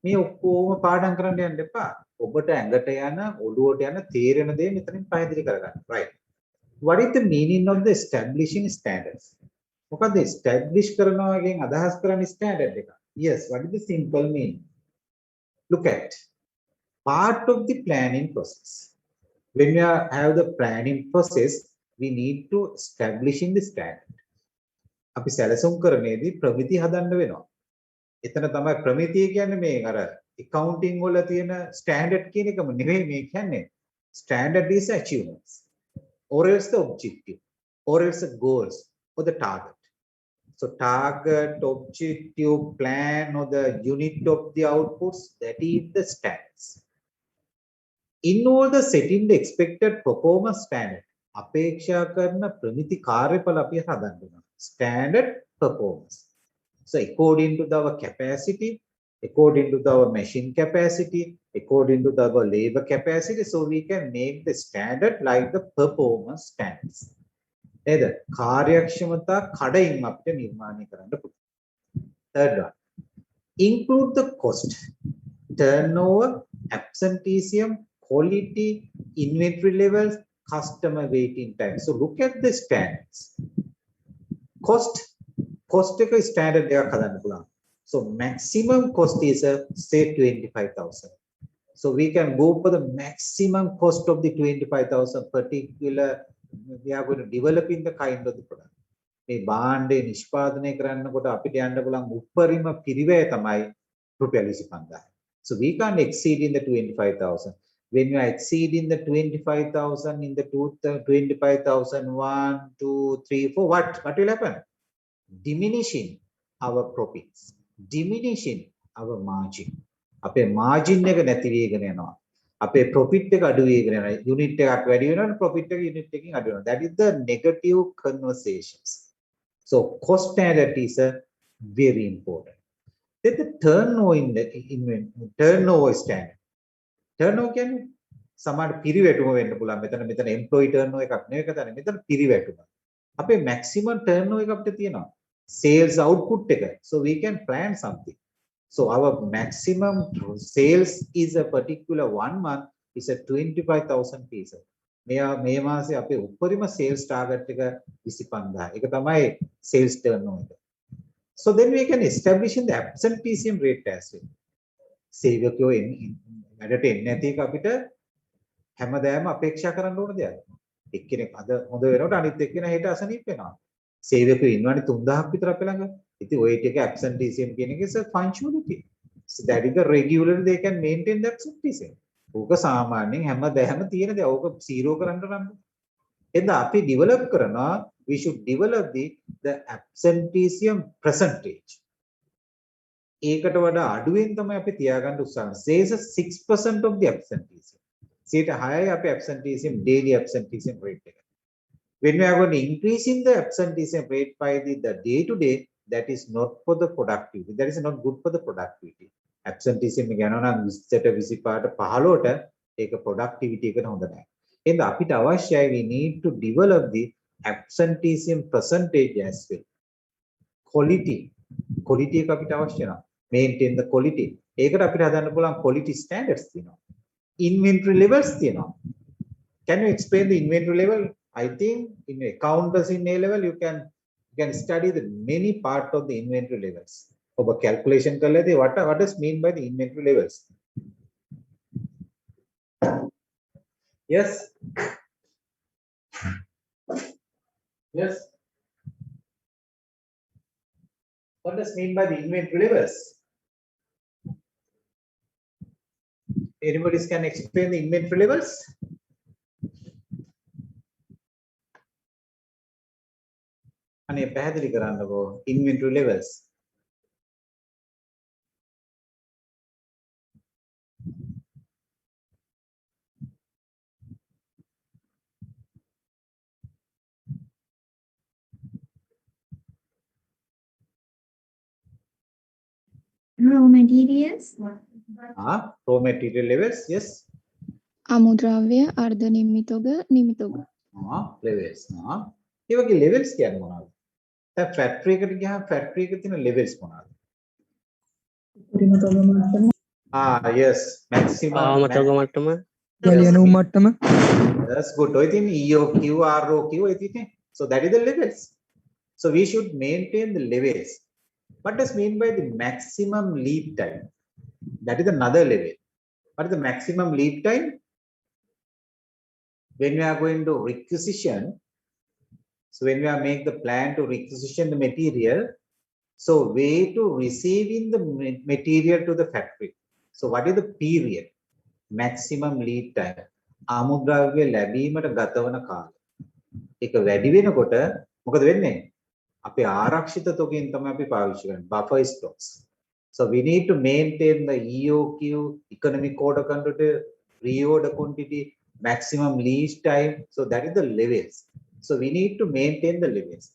මේ ඔක්කොම පාඩම් කරන්න යන්න එපා. ඔබට ඇඟට යන ඔළුවට යන තේරෙන දේ මෙතනින් පැහැදිලි කරගන්න. Right. What is the meaning of the establishing standards? මොකද establish කරනවා කියන් අදහස් කරන්නේ standard එක. Yes, what is the simple meaning? Look at part of the planning process. When we have the planning process, we need to establish in the standard. අපි සැලසුම් කරන්නේදී ප්‍රමිති හදන්න වෙනවා. එතන තමයි ප්‍රමිතිය කියන්නේ මේ අර accounting වල තියෙන standard කියන එකම නෙවෙයි මේ කියන්නේ. Standard is achievements or else the objective or else the goals or the target. So target, objective, plan or the unit of the outputs, that is the standards. In order setting the expected performance standard, අපේක්ෂා කරන ප්‍රමිති කාර්යඵල අපි හදන්න ඕන. Standard performance. So according to our capacity, according to our machine capacity, according to our labor capacity, so we can make the standard like the performance standards. නේද? කාර්යක්ෂමතා කඩයින් අපිට නිර්මාණය කරන්න පුළුවන්. Third one. Include the cost, turnover, absenteeism, quality, inventory levels, customer waiting time. So look at the standards. Cost එක standard එකක් හදන්න පුළුවන්. So maximum cost is say 25,000. So we can go for the maximum cost of the 25,000 particular. We are going to develop in the kind of the product. මේ භාණ්ඩේ නිෂ්පාදනය කරන්නකොට අපිට යන්න පුළුවන් උපරිම පිරිවැය තමයි රුපියල් 25,000. So we can't exceed in the 25,000. When you are exceeding the 25,000 in the 25,000, 1, 2, 3, 4, what will happen? Diminishing our profits, diminishing our margin. අපේ margin එක නැති වෙගෙන යනවා. අපේ profit එක අඩු වෙගෙන යනවා. Unit එකක් වැඩි වෙනකොට profit එක unit එකකින් අඩු වෙනවා. That is the negative conversations. So cost standard is very important. Then the turnover in the turnover standard. Turnover කියන්නේ සමහර පිරිවැටුම වෙන්න පුළුවන්. මෙතන employee turnover එකක් නෙවෙයි කතානේ. මෙතන පිරිවැටුම. අපේ maximum turnover එක අපිට තියෙනවා. Sales output එක. So we can plan something. So our maximum sales is a particular 1 month is a 25,000 pieces. මේ මාසේ අපේ උපරිම sales target එක 25,000. ඒක තමයි sales turnover එක. So then we can establish in the absenteeism rate as well. සේවකයෝ වැඩට එන්නේ නැති එක අපිට හැමදාම අපේක්ෂා කරන්න ඕන දෙයක්. එක්කෙනෙක් අද හොඳ වෙනකොට අනිත් එක්කෙනා හෙට අසනීප වෙනවා. සේවකයෝ ඉන්නවනේ 3,000ක් විතර අපේ ළඟ. ඉතින් ඔය ටික absenteeism කියන එක is a punctuality. So that is the regularly they can maintain that absenteeism. ඕක සාමාන්‍යයෙන් හැමදාම තියෙන දේ. ඕක 0 කරන්න නම් එතන අපි develop කරනවා we should develop the absenteeism percentage. ඒකට වඩා අඩුවෙන් තමයි අපි තියාගන්න උත්සාහ කරන්නේ. Say 6% of the absenteeism. 6යි අපේ absenteeism daily absenteeism rate එක. When we are going to increasing the absenteeism rate by the day to day, that is not for the productivity. That is not good for the productivity. Absenteeism ගැන නම් 20ට 25ට 15ට ඒක productivity එකට හොඳ නැහැ. එහෙනම් අපිට අවශ්‍යයි we need to develop the absenteeism percentage as well. Quality එක අපිට අවශ්‍ය නැහැ. Maintain the quality. ඒකට අපිට හදන්න පුළුවන් quality standards තියෙනවා. Inventory levels තියෙනවා. Can you explain the inventory level? I think in accountants in A level you can study the many part of the inventory levels. Over calculation කරලාදී what does mean by the inventory levels? Yes. Yes. What does mean by the inventory levels? Anybody can explain the inventory levels? අනේ පැහැදිලි කරන්නකෝ inventory levels. Raw materials. Raw material levels, yes. අමුද්‍රව්‍ය අර්ධ නිමිතොග නිමිතොග Levels. ඒ වගේ levels කියන්නේ මොනවද? දැන් factory එකට ගියාම factory එකේ තියෙන levels මොනවද? Yes, maximum. ආමතක මට්ටම ගලියනු මට්ටම. That's good. ඔය තියෙන EOQ, ROQ ඔය තියෙන්නේ. So that is the levels. So we should maintain the levels. What does mean by the maximum lead time? That is another level. What is the maximum lead time? When we are going to requisition, so when we are make the plan to requisition the material, so way to receiving the material to the factory. So what is the period? Maximum lead time. ආමුද්‍රව්‍ය ලැබීමට ගත වන කාලය. ඒක වැඩි වෙනකොට මොකද වෙන්නේ? අපේ ආරක්ෂිත තොගයෙන් තමයි අපි පාවිච්චි කරන්නේ buffer stocks. So we need to maintain the EOQ, economic order quantity, reorder quantity, maximum lead time. So that is the levels. So we need to maintain the levels.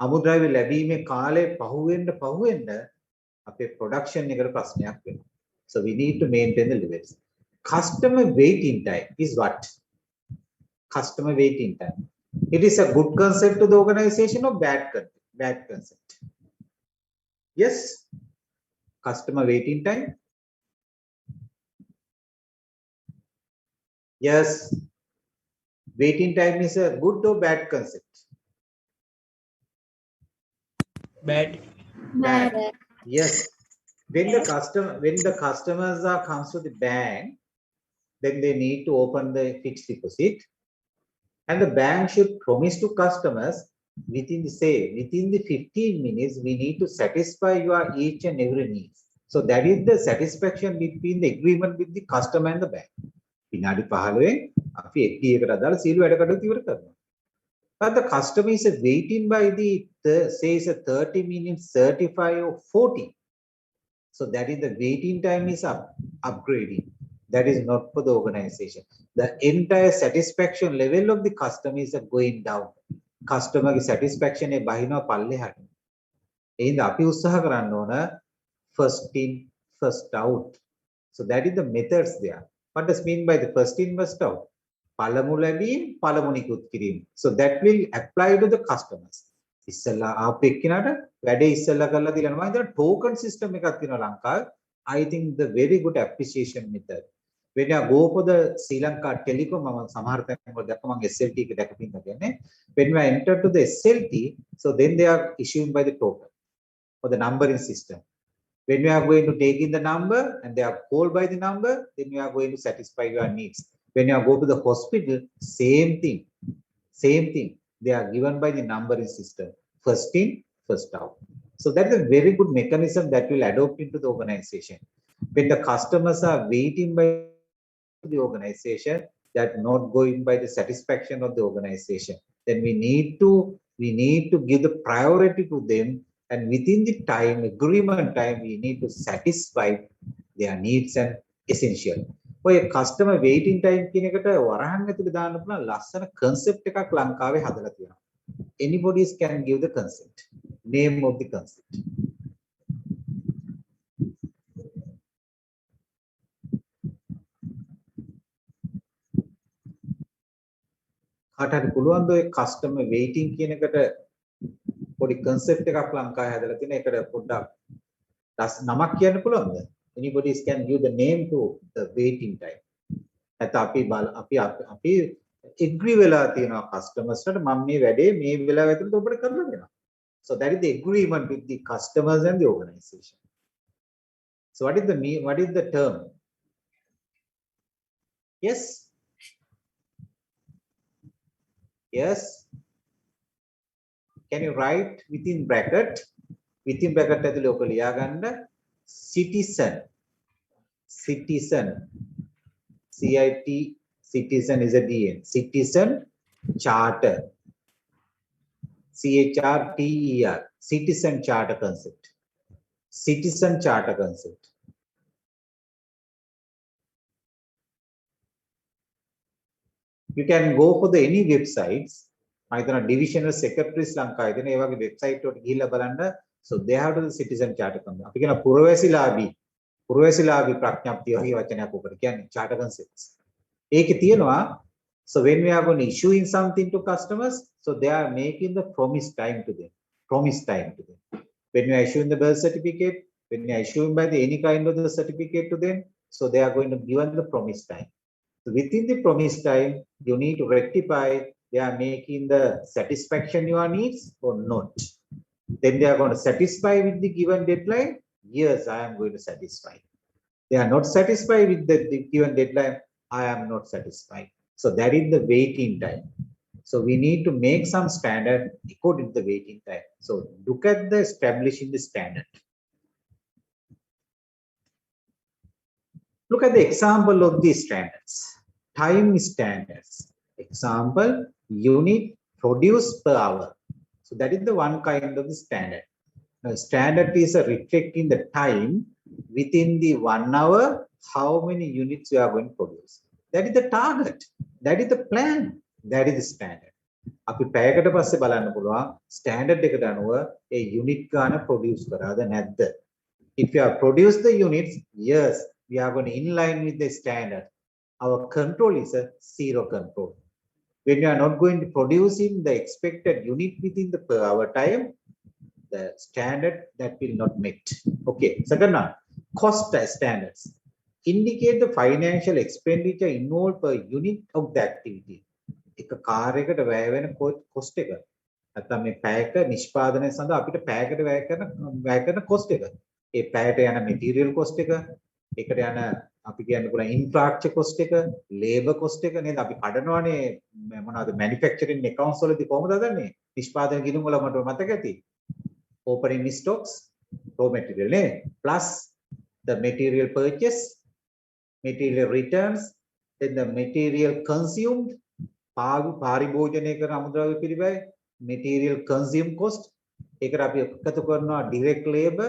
අමුද්‍රව්‍ය ලැබීමේ කාලය පහුවෙන්න අපේ production එකට ප්‍රශ්නයක් වෙනවා. So we need to maintain the levels. Customer waiting time is what? Customer waiting time. It is a good concept to the organization or bad concept? Yes. Customer waiting time. Yes. Waiting time is a good or bad concept? Bad Bad. Yes. When the customers comes to the bank, then they need to open the fixed deposit, and the bank should promise to customers within the 15 minutes we need to satisfy your each and every needs. So that is the satisfaction between the agreement with the customer and the bank. විනාඩි 15න් අපි FD එකට අදාළ සියලු වැඩ කටයුතු ඉවර කරනවා. But the customer is waiting by the says a 30 minutes, 35 or 40. So that is the waiting time is upgrading. That is not for the organization. The entire satisfaction level of the customer is going down. Customer satisfaction is බහිනවා පල්ලෙහාට. එහෙනම් අපි උත්සාහ කරන්න ඕන first in, first out. So that is the methods there. What does mean by the first in, first out? පළමු ලැබීම් පළමු නිකුත් කිරීම. So that will apply to the customers. ඉස්සලා ආපු එක්කිනාට වැඩේ ඉස්සලා කරලා දීලා මම හිතන token system එකක් තියෙනවා ලංකාවේ. I think the very good appreciation method. When you go for the Sri Lanka Telecom, මම සමහර තැන්වල දැක්ක මම SLT එක දැකපින්න කියන්නේ. When you enter to the SLT, so then they are issuing by the token for the numbering system. When you are going to take in the number and they are called by the number, then you are going to satisfy your needs. When you go to the hospital, same thing. They are given by the numbering system. First in, first out. So that is a very good mechanism that will adopt into the organization. When the customers are waiting by the organization, that not going by the satisfaction of the organization, then we need to give the priority to them, and within the time, agreement time, we need to satisfy their needs and essential. ඔය customer waiting time කියන එකට වරහන් ඇතුලේ දාන්න පුළුවන් ලස්සන concept එකක් ලංකාවේ හදලා තියෙනවා. Anybody can give the concept. Name of the concept. කාට හරි පුළුවන් ද ඔය customer waiting කියන එකට පොඩි concept එකක් ලංකාවේ හදලා තියෙන එකට පොඩ්ඩක් නමක් කියන්න පුළුවන්ද? Anybody can give the name to the waiting time. නැත්නම් අපි agree වෙලා තියෙනවා customers ට මම මේ වැඩේ මේ වෙලාව ඇතුළත ඔබට කරලා දෙනවා. So that is the agreement with the customers and the organization. So what is the term? Yes. Yes. Can you write within bracket? Within bracket ඇතුලේ ඔක ලියා ගන්න citizen. Citizen. Citizen is a DN. Citizen charter. CHRTER. Citizen charter concept. Citizen charter concept. You can go for the any websites. I think divisional secretaries ලංකාවේ දෙන ඒ වගේ website වලට ගිහිල්ලා බලන්න. So they have the citizen charter concept. අපි කියන පුරවැසිලාභී ප්‍රඥප්තිය වගේ වචනයක් උකට කියන්නේ charter concepts. ඒකේ තියෙනවා so when we are going to issuing something to customers, so they are making the promise time to them. When you are issuing the birth certificate, when you are issuing by the any kind of the certificate to them, so they are going to give them the promise time. So within the promise time, you need to rectify they are making the satisfaction your needs or not. Then they are going to satisfy with the given deadline. Yes, I am going to satisfy. They are not satisfied with the given deadline. I am not satisfied. So that is the waiting time. So we need to make some standard according to the waiting time. So look at the establishing the standard. Look at the example of these standards. Time standards. Example, unit produced per hour. So that is the one kind of the standard. Now, standard is reflecting the time within the 1 hour, how many units you are going to produce. That is the target. That is the plan. That is the standard. අපි පැයකට පස්සේ බලන්න පුළුවන් standard එකට අනුව ඒ unit ගන්න produce කරාද නැද්ද. If you have produced the units, yes, we are going to in line with the standard. Our control is a zero control. When you are not going to producing the expected unit within the per hour time, the standard that will not met. Okay, second one, cost standards. Indicate the financial expenditure involved per unit of the activity. එක car එකට වැය වෙන cost එක. නැත්නම් මේ පැයක නිෂ්පාදනය සඳහා අපිට පැයකට වැය කරන cost එක. ඒ පැයට යන material cost එක, ඒකට යන අපි කියන්න පුළුවන් infrastructure cost එක, labor cost එක නේද? අපි කඩනවානේ මොනවාද manufacturing accounts වලදී කොහොමද හදන්නේ? නිෂ්පාදන ගිණුම් වල මට මතක ඇති. Opening stocks, raw material නේ, plus the material purchase, material returns, then the material consumed, පාරිභෝජනය කරන අමුද්‍රව්‍ය පිළිබඳ material consumed cost, ඒකට අපි එකතු කරනවා direct labor,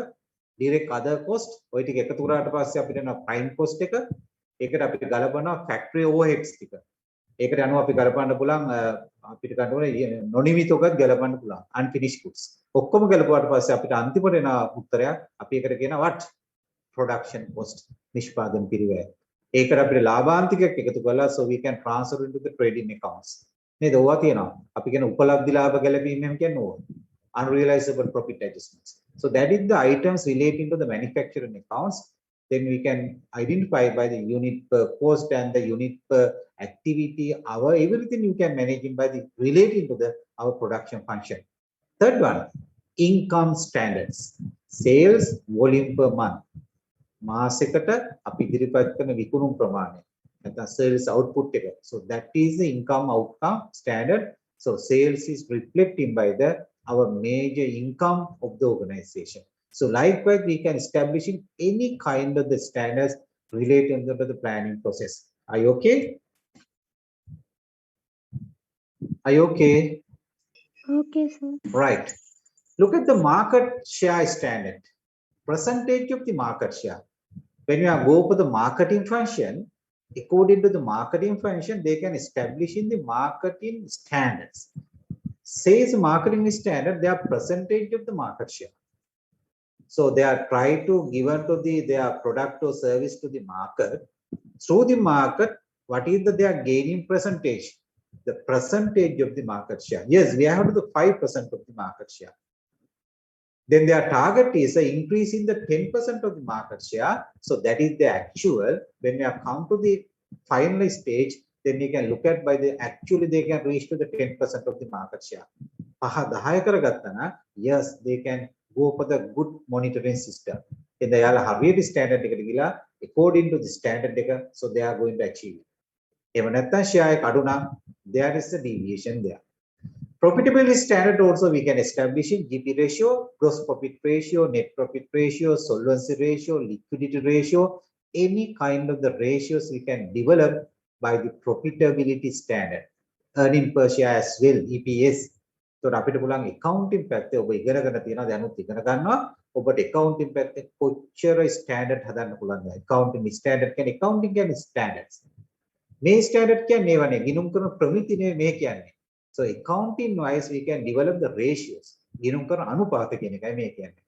direct other cost, ඔය ටික එකතු කරාට පස්සේ අපිට එනවා prime cost එක, ඒකට අපි ගලපනවා factory overheads ටික. ඒකට අනුව අපි ගලපන්න පුළුවන් අපිට ගන්න ඕනේ නොනිමිත උගත් ගලපන්න පුළුවන් unfinished goods. ඔක්කොම ගලපුවාට පස්සේ අපිට අන්තිමට එන උත්තරයක් අපි ඒකට කියනවා what? Production cost, නිෂ්පාදන පිරිවැය. ඒකට අපිට ලාභාන්තිකයක් එකතු කළා so we can transfer into the trading accounts. නේද? ඕවා තියෙනවා. අපි කියන උපලබ්ධි ලාභ ගැලපීම එහෙම කියන්නේ ඕවා. Unrealizable profit adjustments. So that is the items relating to the manufacturing accounts. Then we can identify by the unit per cost and the unit per activity hour. Everything you can manage by the relating to the our production function. Third one, income standards. Sales volume per month. මාසෙකට අපි ඉදිරිපත් කරන විකුණුම් ප්‍රමාණය. නැත්නම් sales output එක. So that is the income outcome standard. So sales is reflecting by the our major income of the organization. So likewise, we can establish any kind of the standards related to the planning process. Are you okay? Are you okay? Okay, sir. Right. Look at the market share standard. Percentage of the market share. When you go for the marketing function, according to the marketing function, they can establish in the marketing standards. Says marketing standard, they are percentage of the market share. So they are trying to give to their product or service to the market. Through the market, what is they are gaining percentage? The percentage of the market share. Yes, we have the 5% of the market share. Then their target is increasing the 10% of the market share. So that is the actual. When we have come to the final stage, then you can look at by the actually they can reach to the 10% of the market share. Yes, they can go for the good monitoring system. In the Harvard standard, according to the standard, so they are going to achieve it. There is a deviation there. Profitability standard also we can establish in GP ratio, gross profit ratio, net profit ratio, solvency ratio, liquidity ratio, any kind of the ratios we can develop by the profitability standard. Earning per share as well, EPS. So අපිට පුළුවන් accounting පැත්තේ ඔබ ඉගෙනගෙන තියෙනවා දැනුත් ඉගෙන ගන්නවා ඔබට accounting පැත්තේ කොච්චර standard හදන්න පුළුවන්ද accounting standard කියන්නේ accounting කියන්නේ standards මේ standard කියන්නේ ඒවනේ ගිණුම් කරන ප්‍රමිති නේ මේ කියන්නේ so accounting wise we can develop the ratios ගිණුම් කරන අනුපාත කියන එකයි මේ කියන්නේ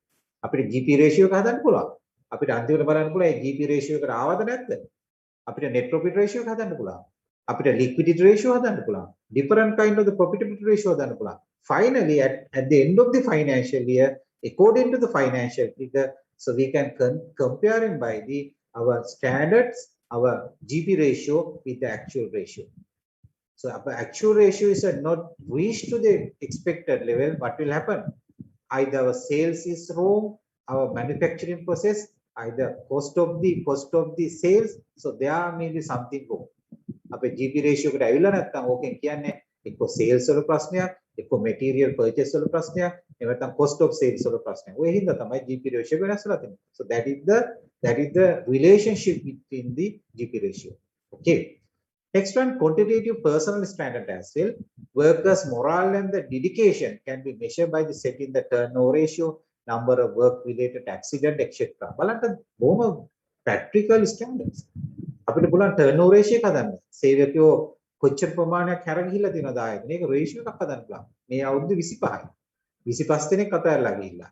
අපිට GP ratio එක හදන්න පුළුවන් අපිට අන්තිමට බලන්න පුළුවන් ඒ GP ratio එකට ආවද නැද්ද අපිට net profit ratio එක හදන්න පුළුවන් අපිට liquidity ratio හදන්න පුළුවන් different kind of the profitability ratio හදන්න පුළුවන් finally at the end of the financial year according to the financial figure so we can comparing by the our standards our GP ratio with the actual ratio so our actual ratio is not reached to the expected level what will happen either our sales is wrong our manufacturing process either cost of the sales so there may be something wrong අපේ GP ratio එකට ඇවිල්ලා නැත්නම් ඕකෙන් කියන්නේ එක්ක sales වල ප්‍රශ්නයක් එක්ක material purchase වල ප්‍රශ්නයක් එහෙම නැත්නම් cost of sales වල ප්‍රශ්නයක්. ඔය හින්දා තමයි GP ratio වෙනස් වෙලා තියෙන්නේ. So that is the relationship between the GP ratio. Okay. Next one, quantitative personal standard as well. Workers' morale and the dedication can be measured by the setting the turnover ratio, number of work-related accident, etc. බලන්න බොහොම practical standards. අපිට පුළුවන් turnover ratio එක හදන්න. සේවකයෝ කොච්චර ප්‍රමාණයක් හැර ගිහිල්ලා තියෙනවද ආයතන. මේක ratio එකක් හදන්න පුළුවන්. මේ අවුරුදු 25යි. 25 දෙනෙක් අතහැරලා ගිහිල්ලා.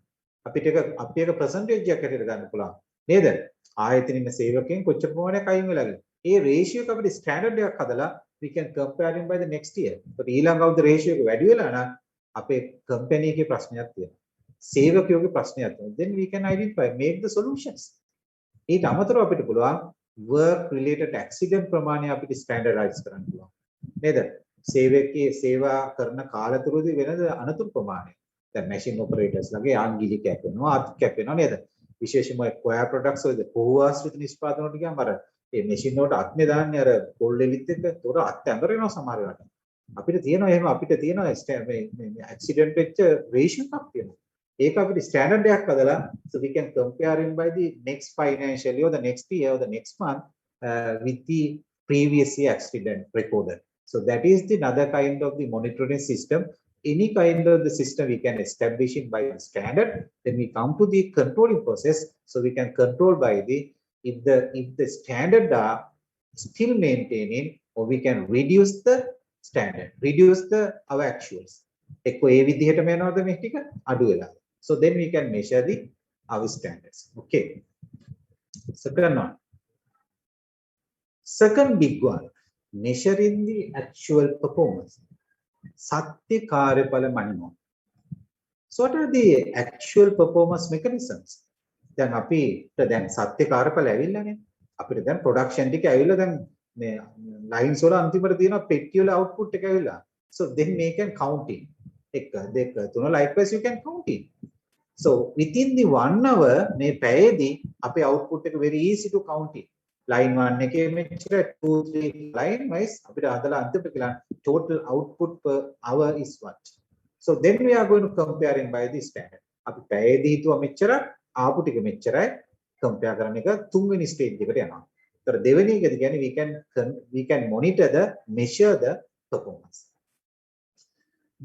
අපිට එක percentage එකක් හැටියට ගන්න පුළුවන්. නේද? ආයතන ඉන්න සේවකයන් කොච්චර ප්‍රමාණයක් අයින් වෙලා ගිහින්. ඒ ratio එක අපිට standard එකක් හදලා we can compare it by the next year. but ඊළඟ අවුරුදු ratio එක වැඩි වෙලා නම් අපේ company එකේ ප්‍රශ්නයක් තියෙනවා. සේවකයෝගේ ප්‍රශ්නයක් තියෙනවා. then we can identify make the solutions. ඊට අමතරව අපිට පුළුවන් work related accident ප්‍රමාණය අපිට standardize කරන්න පුළුවන්. නේද? සේවකයේ සේවා කරන කාලතුරදී වෙන අනතුරු ප්‍රමාණය. දැන් machine operators ලගේ ආංගිලි කැපෙනවා, අත් කැපෙනවා නේද? විශේෂයෙන්ම coir products වල පොහුවාශ්‍රිත නිෂ්පාදන වලට ගියාම අර මේ machine වලට අත්නේ දාන්නේ අර පොල් එලිත් එක්ක උඩ අත් ඇඹරෙනවා සමහර වෙලාවට. අපිට තියෙනවා එහෙම අපිට තියෙනවා මේ accident වෙච්ච ratio එකක් තියෙනවා. ඒක අපිට standard එකක් හදලා so we can compare it by the next financial year or the next year or the next month with the previous year accident recorded. So that is the another kind of the monitoring system. Any kind of the system we can establish it by the standard. Then we come to the controlling process. So we can control by the if the standard are still maintaining or we can reduce the standard, reduce our actuals. එක්ක ඒ විදිහටම යනවද මේ ටික අඩු වෙලා. So then we can measure our standards. Okay. Second one. Second big one. Measuring the actual performance. Satya Karyapala minimum. So what are the actual performance mechanisms? දැන් අපිට දැන් සත්‍ය කාර්යඵල ඇවිල්ලානේ. අපිට දැන් production ටික ඇවිල්ලා දැන් මේ lines වල අන්තිමට තියෙන පෙට්ටිය වල output එක ඇවිල්ලා. So then we can count it. 1 2 3 likewise you can count it. So within the 1 hour මේ පැයේදී අපේ output එක very easy to count it. Line 1 එකේ මෙච්චර 2 3 line wise අපිට අදලා අන්තිමට කියලා total output per hour is what. So then we are going to comparing by the standard. අපි පැයේදී හිතුවා මෙච්චර ආපු ටික මෙච්චරයි compare කරන එක තුන්වෙනි stage එකට යනවා. ඒතර දෙවෙනි එකදී කියන්නේ we can monitor the measure the performance.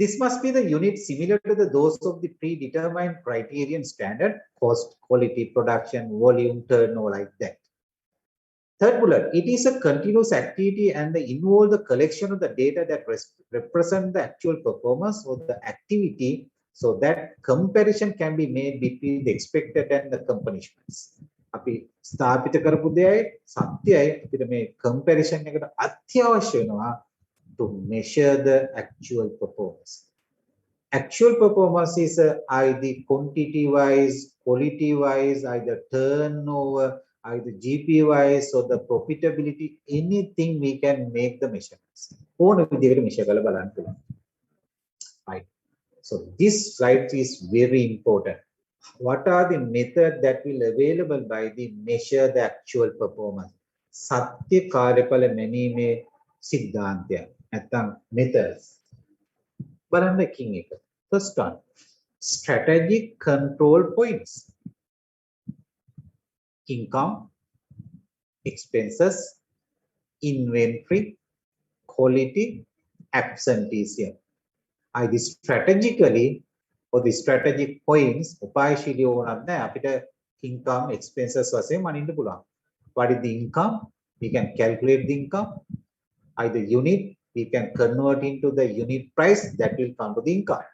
This must be the unit similar to those of the predetermined criterion standard, cost, quality, production, volume, turnover, like that. Third bullet, it is a continuous activity and they involve the collection of the data that represent the actual performance of the activity so that comparison can be made between the expected and the accomplishments. අපි ස්ථාපිත කරපු දෙයයි සත්‍යයි අපිට මේ comparison එකට අත්‍යවශ්‍ය වෙනවා to measure the actual performance. Actual performance is either quantity wise, quality wise, either turnover, either GP wise or the profitability, anything we can make the measurements. ඕන විදිහකට measure කරලා බලන්න පුළුවන්. Right. So this slide is very important. What are the methods that will available by the measure the actual performance? සත්‍ය කාර්යඵල මැනීමේ සිද්ධාන්තය. නැත්නම් methods. බලන්න එකින් එක. First one, strategic control points. Income, expenses, inventory, quality, absenteeism. Either strategically or the strategic points, උපායශීලී වුණත් නෑ අපිට income, expenses වශයෙන් මනින්න පුළුවන්. What is the income? We can calculate the income. Either unit, we can convert into the unit price that will come to the income.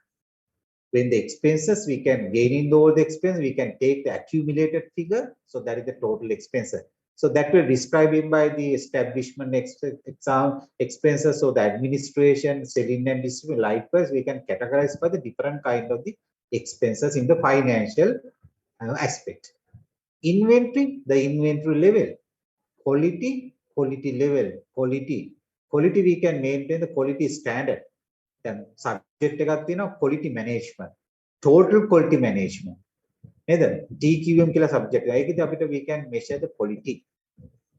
When the expenses, we can gain in all the expense, we can take the accumulated figure. So that is the total expense. So that will describe it by the establishment expenses. So the administration, selling and distribution. Likewise, we can categorize by the different kind of the expenses in the financial aspect. Inventory, the inventory level. Quality, quality level. Quality, we can maintain the quality standard. Then subject එකක් තියෙනවා quality management, total quality management නේද TQM කියලා subject එක. ඒකදී අපිට we can measure the quality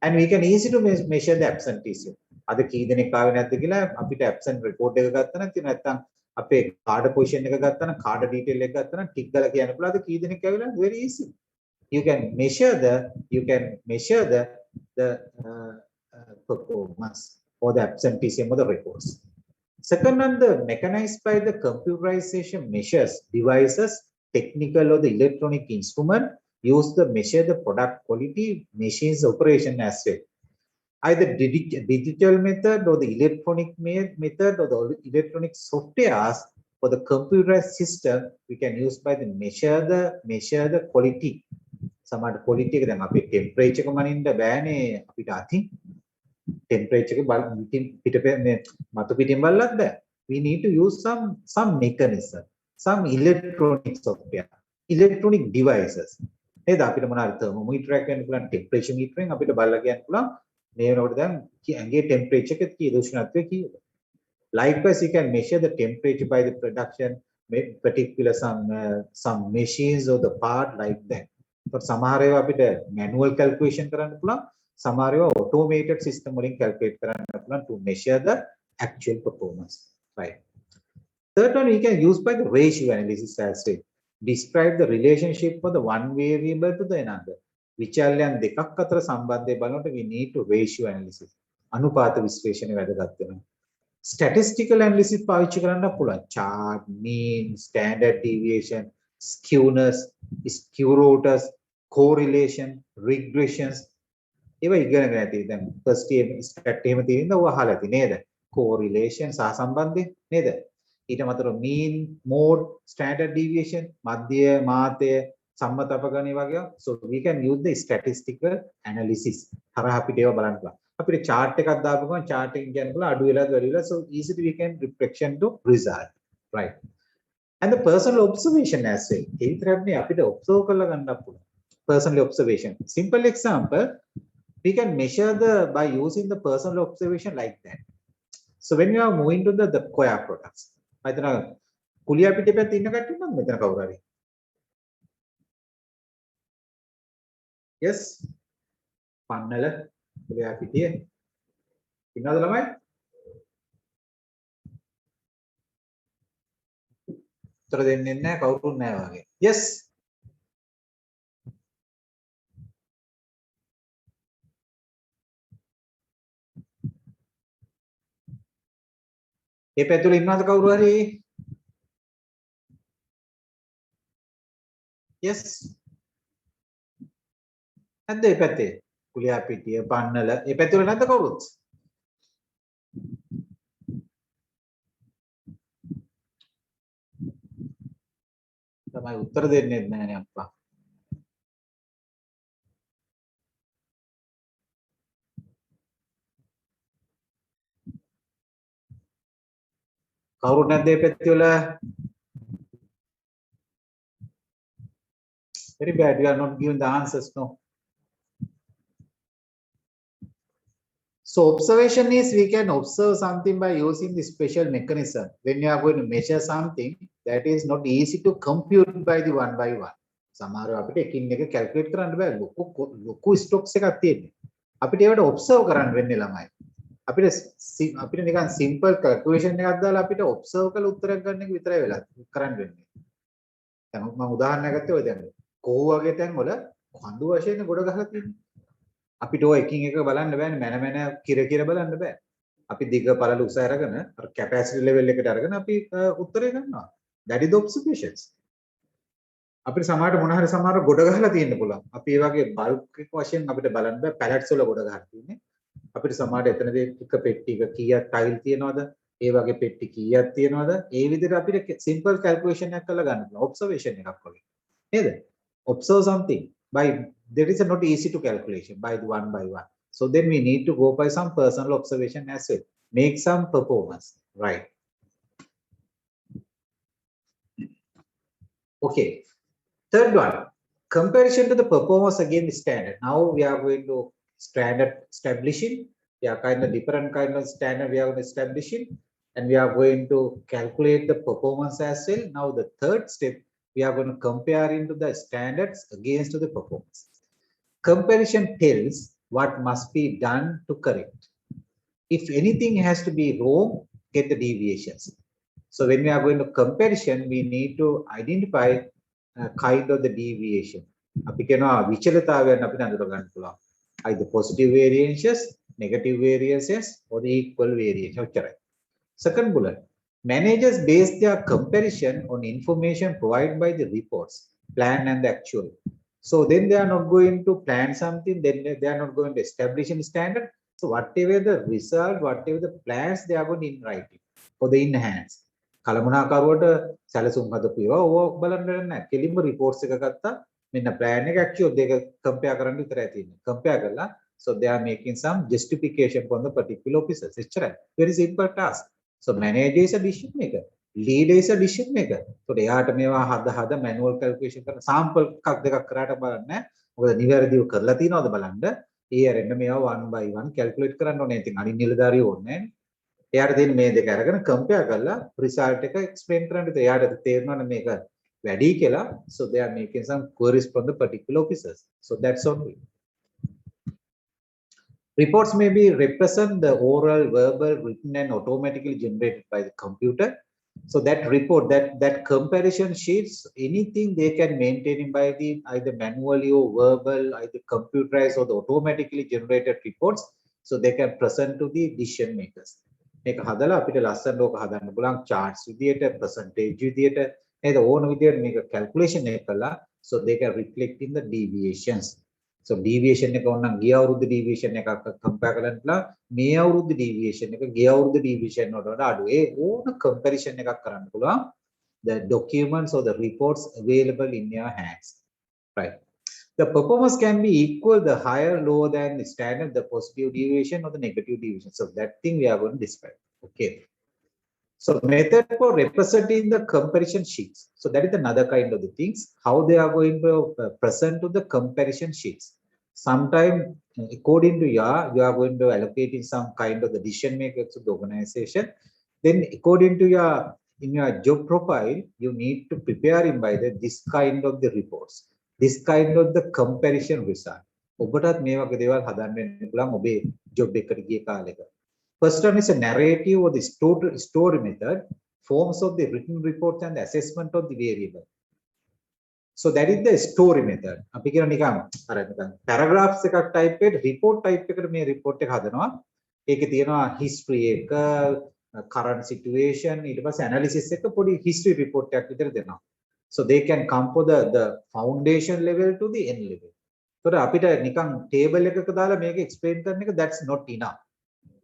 and we can easy to measure the absenteeism. අද කී දෙනෙක් ආවේ නැද්ද කියලා අපිට absent report එක ගත්තා නම් නැත්නම් අපේ card position එක ගත්තා නම් card detail එක ගත්තා නම් tick ගාලා කියන්න පුළුවන් අද කී දෙනෙක් ආවිලා. Very easy. You can measure the performance or the absenteeism of the reports. Second one, the mechanized by the computerization measures, devices, technical or the electronic instrument used to measure the product quality, machines operation as well. Either digital method or the electronic method or the electronic softwares for the computerized system, we can use by the measure the quality. Some quality එක දැන් අපේ temperature එක මනින්න බෑනේ අපිට අතින්. Temperature we need to use some mechanism, some electronic software, electronic devices. නේද අපිට මොනවාරි thermometer එකක් ගන්න පුළුවන්, temperature meter එකෙන් අපිට බලලා කියන්න පුළුවන් මේ වෙනකොට දැන් ඇඟේ temperature එක කීයද උෂ්ණත්වය කීයද. Likewise, you can measure the temperature by the production, particular some machines or the part like that. For සමහර ඒවා අපිට manual calculation කරන්න පුළුවන්. Samario automated system වලින් calculate කරන්න පුළුවන් to measure the actual performance. Right. Third one, we can use by the ratio analysis as well. Describe the relationship for the one variable to the another. විචල්‍යයන් දෙකක් අතර සම්බන්ධය බලනකොට we need to ratio analysis. අනුපාත විශ්ලේෂණය වැදගත් වෙනවා. Statistical analysis පාවිච්චි කරන්න පුළුවන්. Chart, mean, standard deviation, skewness, skew rotors, correlation, regressions. ඒවා ඉගෙනගෙන ඇති. දැන් first year stat එහෙම තියෙනවා ඔය අහලා ඇති නේද? Correlation සහසම්බන්ධය නේද? ඊට මතර mean, mode, standard deviation, මධ්‍ය, මාතය, සම්මත අපගණනය වගේ. So we can use the statistical analysis. හරහා අපිට ඒවා බලන්න පුළුවන්. අපිට chart එකක් දාපු ගමන් chart එකෙන් කියන්න පුළුවන් අඩු වෙලාද වැඩි වෙලාද. So easily we can reflection to result. Right. And the personal observation as well. ඒ විතරක් නේ අපිට observe කරලා ගන්නත් පුළුවන්. Personal observation. Simple example. We can measure by using the personal observation like that. So when you are moving to the coir products, මෙතන කුලියා පිටේ පැත්තේ ඉන්න කට්ටිය නම් මෙතන කවුරු හරි. Yes. පන්නල කුලියා පිටියේ ඉන්නවද ළමයි? උත්තර දෙන්නේ නැහැ කවුරුත් නැහැ වගේ. Yes. ඒ පැතුල ඉන්නවද කවුරු හරි? Yes. නැද්ද ඒ පැත්තේ? කුලියාපිටිය පන්නල ඒ පැති වල නැද්ද කවුරුත්? තමයි උත්තර දෙන්නේ නැහැනේ අප්පා. කවුරුත් නැද්ද මේ පැති වල? Very bad, you are not giving the answers, no. So observation is we can observe something by using the special mechanism. When you are going to measure something, that is not easy to compute by the one by one. සමහරව අපිට එකින් එක calculate කරන්න බෑ. ලොකු stocks එකක් තියෙන්නේ. අපිට ඒවට observe කරන්න වෙන්නේ ළමයි. අපිට නිකන් simple calculation එකක් දාලා අපිට observe කරලා උත්තරයක් ගන්න එක විතරයි වෙලා කරන්න වෙන්නේ. දැන් මම උදාහරණයක් ගත්තා ඔය දැන් කොහොම වගේ තැන් වල කඳු වශයෙන් ගොඩ ගහලා තියෙනවා. අපිට ඔය එකින් එක බලන්න බෑනේ මන කිර බලන්න බෑ. අපි දිග පළල උස අරගෙන අර capacity level එකට අරගෙන අපි උත්තරේ ගන්නවා. That is the observations. අපිට සමහරට මොන හරි සමහර ගොඩ ගහලා තියෙන්න පුළුවන්. අපි ඒ වගේ බල්ක් එක වශයෙන් අපිට බලන්න බෑ පැලට්ස් වල ගොඩ ගහලා තියෙන්නේ. අපිට සමහරට එතනදී එක පෙට්ටියක කීයක් ටයිල් තියෙනවද? ඒ වගේ පෙට්ටි කීයක් තියෙනවද? ඒ විදිහට අපිට simple calculation එකක් කරලා ගන්න පුළුවන්. observation එකක් වගේ. නේද? Observe something by there is not easy to calculation by the one by one. So then we need to go by some personal observation as well. Make some performance, right? Okay. Third one, comparison to the performance against the standard. Now we are going to standard establishing. We are kind of different kind of standard we are going to establishing, and we are going to calculate the performance as well. Now the third step, we are going to compare into the standards against the performance. Comparison tells what must be done to correct. If anything has to be wrong, get the deviations. So when we are going to comparison, we need to identify kind of the deviation. අපි කියනවා විචලතාවයන් අපිට අඳුර ගන්න පුළුවන්. Either positive variances, negative variances, or the equal variation. ඔච්චරයි. Second bullet. Managers base their comparison on information provided by the reports, plan and the actual. So then they are not going to plan something, then they are not going to establish a standard. So whatever the result, whatever the plans, they are going to in writing for the enhance. කලමනාකරුවට සැලසුම් හදපු ඒවා ඕව බලන්න නැහැ. කෙලින්ම reports එක ගත්තා. මෙන්න plan එක actual දෙක compare කරන්න විතරයි තියෙන්නේ. compare කරලා so they are making some justification for the particular officers. එච්චරයි. Very simple task. So manager is a decision maker, leader is a decision maker. So එයාට මේවා හද manual calculation කරන sample එකක් දෙකක් කරාට බලන්න. මොකද නිවැරදිව කරලා තියෙනවද බලන්න. ඒ අරෙන්න මේවා one by one calculate කරන්න ඕනේ. ඉතින් අනිත් නිලධාරියෝ ඕනේ නැහැ. එයාට දෙන මේ දෙක අරගෙන compare කරලා result එක explain කරන්න විතර. එයාට තේරෙනවනේ මේක වැඩි කියලා. So they are making some queries from the particular officers. So that's only. Reports may be represent the oral, verbal, written, and automatically generated by the computer. So that report, that comparison sheets, anything they can maintain by the either manually or verbal, either computerized or the automatically generated reports. So they can present to the decision makers. මේක හදලා අපිට ලස්සන ලෝක හදන්න පුළුවන් charts විදියට, percentage විදියට, නේද ඕන විදියට මේක calculation එක කළා. So they can reflect in the deviations. So deviation එක ඕනනම් ගිය අවුරුද්ද deviation එකක් compare කරලා මේ අවුරුද්ද deviation එක ගිය අවුරුද්ද deviation වලට වඩා අඩු. ඒ ඕන comparison එකක් කරන්න පුළුවන්. The documents or the reports available in your hands. Right. The performance can be equal, the higher, lower than the standard, the positive deviation or the negative deviation. So that thing we are going to describe. Okay. So method for representing the comparison sheets. So that is another kind of the things, how they are going to present to the comparison sheets. Sometime according to you are going to allocate in some kind of the decision makers of the organization. Then according to in your job profile, you need to prepare in by this kind of the reports, this kind of the comparison result. ඔබටත් මේ වගේ දේවල් හදන්න වෙන්න පුළුවන් ඔබේ job එකට ගිය කාලෙක. First one is a narrative or the story method, forms of the written reports and the assessment of the variable. So that is the story method. අපි කියන නිකන් අර නිකන් paragraphs එකක් type එකේ report type එකකට මේ report එක හදනවා. ඒකේ තියෙනවා history එක, current situation, ඊට පස්සේ analysis එක පොඩි history report එකක් විතර දෙනවා. So they can come for the foundation level to the end level. ඒතර අපිට නිකන් table එකක දාලා මේක explain කරන එක that's not enough.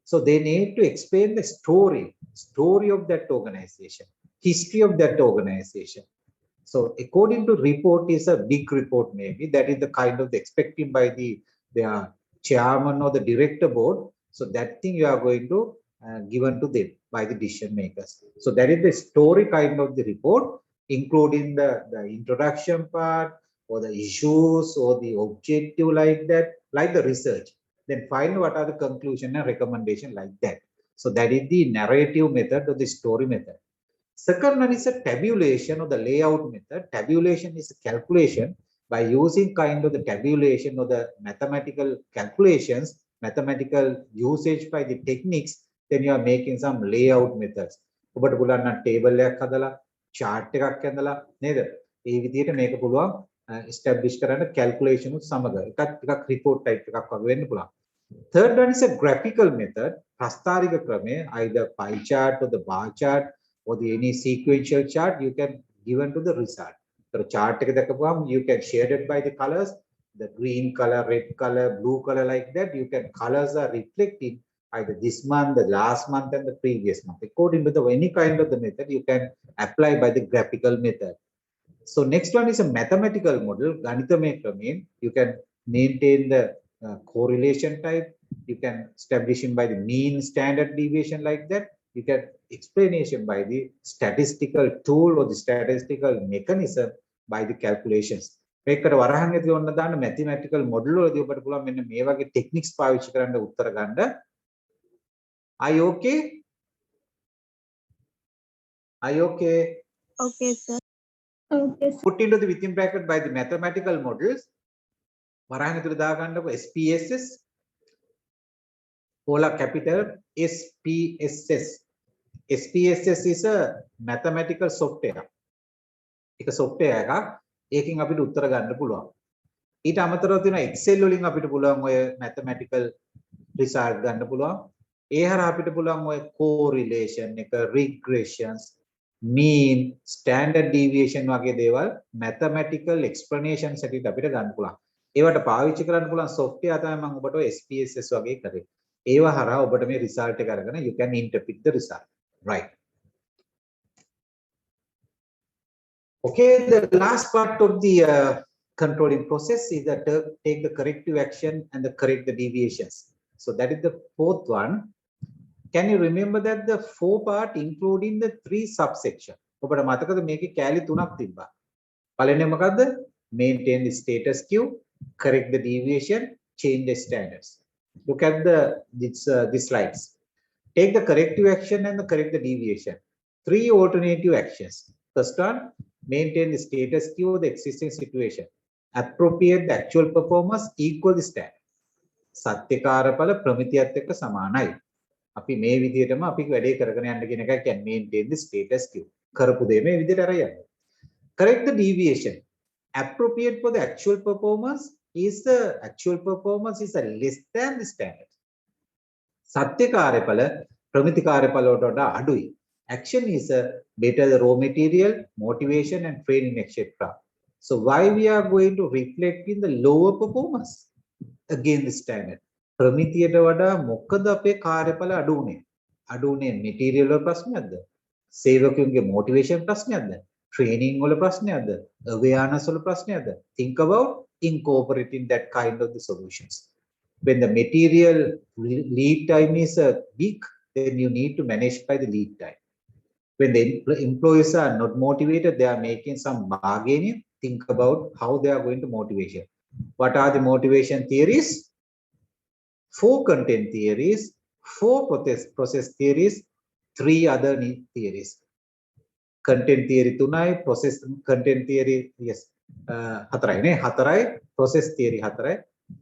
So they need to explain the story of that organization, history of that organization. So according to report is a big report maybe, that is the kind of the expecting by the chairman or the director board. So that thing you are going to given to them by the decision makers. So that is the story kind of the report, including the introduction part or the issues or the objective like that, like the research. Then find what are the conclusion and recommendation like that. So that is the narrative method or the story method. Second one is a tabulation or the layout method. Tabulation is a calculation by using kind of the tabulation or the mathematical calculations, mathematical usage by the techniques, then you are making some layout methods. ඔබට පුළුවන් නම් table එකක් හදලා chart එකක් ඇඳලා නේද? ඒ විදිහට මේක පුළුවන් establish කරන්න calculation උත් සමග. එකක් ටිකක් report type එකක් වගේ වෙන්න පුළුවන්. Third one is a graphical method. ප්‍රස්තාරික ක්‍රමය, either pie chart or the bar chart or the any sequential chart, you can given to the result. So chart එක දැකපුවම you can shade it by the colors, the green color, red color, blue color like that. You can colors are reflecting either this month, the last month, and the previous month. According to the any kind of the method, you can apply by the graphical method. So next one is a mathematical model. Ganithamaya ක්‍රමයෙන් you can maintain the correlation type. You can establish by the mean, standard deviation like that. You can explanation by the statistical tool or the statistical mechanism by the calculations. මේකට වරහන් ඇතුළේ ඔන්න දාන්න mathematical model වලදී ඔබට පුළුවන් මෙන්න මේ වගේ techniques පාවිච්චි කරන්න උත්තර ගන්න. Are you okay? Are you okay? Okay, sir. Okay, sir. Put into the within bracket by the mathematical models. වරහන් ඇතුළේ දාගන්නකො SPSS, polar capital SPSS. SPSS is a mathematical software. ඒක software එකක්. ඒකෙන් අපිට උත්තර ගන්න පුළුවන්. ඊට අමතරව තියෙනවා Excel වලින් අපිට පුළුවන් ඔය mathematical result ගන්න පුළුවන්. ඒ හරහා අපිට පුළුවන් ඔය correlation එක, regressions, mean, standard deviation වගේ දේවල් mathematical explanations හැටියට අපිට ගන්න පුළුවන්. ඒවට පාවිච්චි කරන්න පුළුවන් software තමයි මම ඔබට ඔය SPSS වගේ කරේ. ඒව හරහා ඔබට මේ result එක අරගෙන you can interpret the result. Right. Okay, the last part of the controlling process is that take the corrective action and the correct the deviations. So that is the fourth one. Can you remember that the four part including the three subsection? ඔබට මතකද මේකේ කැලි තුනක් තිබ්බා. පළවෙනි මොකද්ද? Maintain the status quo, correct the deviation, change the standards. Look at these slides. Take the corrective action and the correct the deviation. Three alternative actions. First one, maintain the status quo, the existing situation. Appropriate the actual performance equal the standard. සත්‍යකාරඵල ප්‍රමිතියත් එක්ක සමානයි. අපි මේ විදිහටම අපි වැඩේ කරගෙන යන්න කියන එකයි කියන්නේ maintain the status quo. කරපු දේ මේ විදිහට අරන් යන්න. Correct the deviation. Appropriate for the actual performance is less than the standard. සත්‍යකාරඵල ප්‍රමිතිකාරඵල වලට අඩුයි. Action is better the raw material, motivation and training, etc. So why we are going to reflect in the lower performance? Again the standard. ප්‍රමිතියට වඩා මොකද අපේ කාර්යඵල අඩු උනේ? අඩු උනේ material වල ප්‍රශ්නයක්ද? සේවකයන්ගේ motivation ප්‍රශ්නයක්ද? training වල ප්‍රශ්නයක්ද? awareness වල ප්‍රශ්නයක්ද? Think about incorporating that kind of the solutions. When the material lead time is big, then you need to manage by the lead time. When the employees are not motivated, they are making some bargaining. Think about how they are going to motivation. What are the motivation theories? 4 content theories, 4 process theories, 3 other theories. Content theory 3යි, process content theory yes 4යි නේ 4යි, process theory 4යි,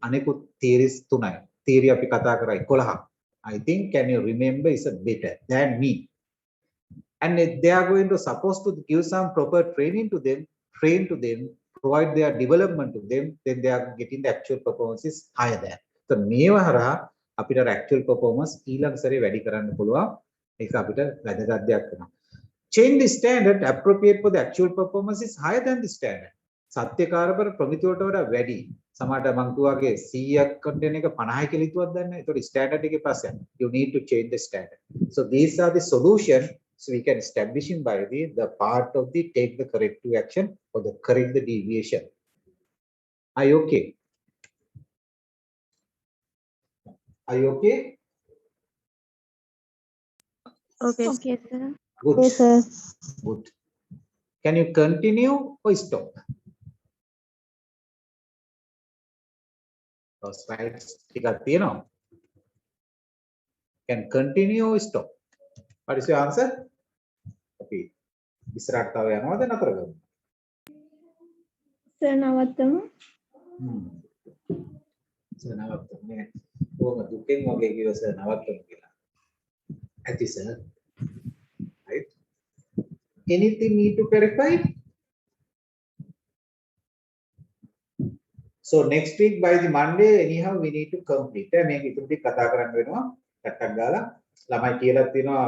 අනෙකුත් theories 3යි. theory අපි කතා කරා 11. I think can you remember is better than me. And they are going to supposed to give some proper training to them, train to them, provide their development to them, then they are getting the actual performances higher than. So මේවා හරහා අපිට actual performance ඊළඟ සැරේ වැඩි කරන්න පුළුවන්. ඒක අපිට වැදගත් දෙයක් වෙනවා. Change the standard appropriate for the actual performance is higher than the standard. සත්‍යකාරබර ප්‍රමිතියට වඩා වැඩි. සමහරට මං කිව්වාගේ 100ක් contain එක 50 කියලා හිතුවක් දන්නේ. ඒතකොට standard එකේ ප්‍රශ්නයක්. You need to change the standard. So these are the solution. So we can establish in by the part of the take the corrective action or the correct the deviation. Are you okay? Are you okay? Okay, sir. Good. Yes, sir. Good. Can you continue or stop? Slides ටිකක් තියෙනවා. Can continue or stop? What is your answer? Okay. ඉස්සරහට තව යනවද නතර කරමු? Sir, නවත්තමු. Sir නවත්තන්නේ. කොහොම දුකෙන් වගේ කිව්ව සර් නවත්තමු කියලා. ඇති sir. Right? Anything need to clarify? So next week by the Monday anyhow we need to complete. මේක ඉතුරු ටික කතා කරන්න වෙනවා. ටක්ටක් ගාලා ළමයි කියලා තියෙනවා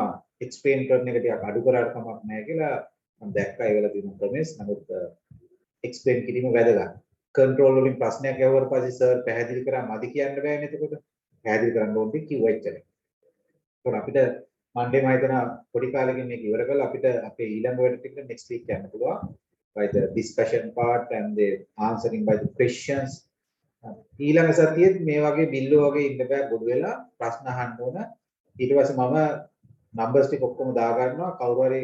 explain කරන එක ටිකක් අඩු කරාට කමක් නැහැ කියලා මම දැක්කා ඒවල තියෙන ප්‍රොමිස්. නමුත් explain කිරීම වැදගත්. control වලින් ප්‍රශ්නයක් ඇහුවට පස්සේ සර් පැහැදිලි කරා මදි කියන්න බෑනේ එතකොට. පැහැදිලි කරන්න ඕනේ කිව්වා එච්චරයි. ඒකට අපිට Monday මම හිතනවා පොඩි කාලෙකින් මේක ඉවර කරලා අපිට අපේ ඊළඟ වැඩ ටික next week යන්න පුළුවන්. By the discussion part and the answering by the questions. ඊළඟ සතියේත් මේ වගේ බිල්ලෝ වගේ ඉන්න බෑ පොඩු වෙලා ප්‍රශ්න අහන්න ඕන. ඊට පස්සේ මම numbers ටික ඔක්කොම දා ගන්නවා. කවුරු හරි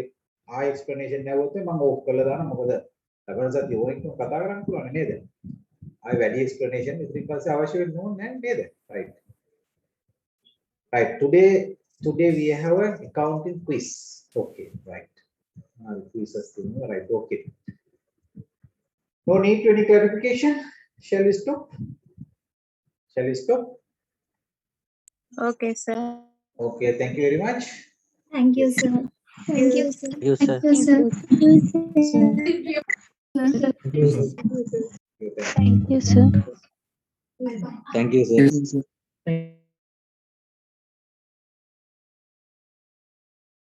ආයෙ explanation නැවුවොත් මම ඕෆ් කරලා දානවා. මොකද ලබන සතියේ ඕනෙක් කතා කරන්න පුළුවන් නේද? ආයෙ වැඩි explanation ඉතින් පස්සේ අවශ්‍ය වෙන්නේ නැහැ නේද? Right. Right. Today we have an accounting quiz. Okay, right. Quizzes right. Okay. No need to any clarification. Shall we stop? Shall we stop? Okay, sir. Okay, thank you very much. Thank you, sir. Thank you, sir. You, sir. Thank you, sir. Okay, thank you. Thank you, sir. Thank you, sir.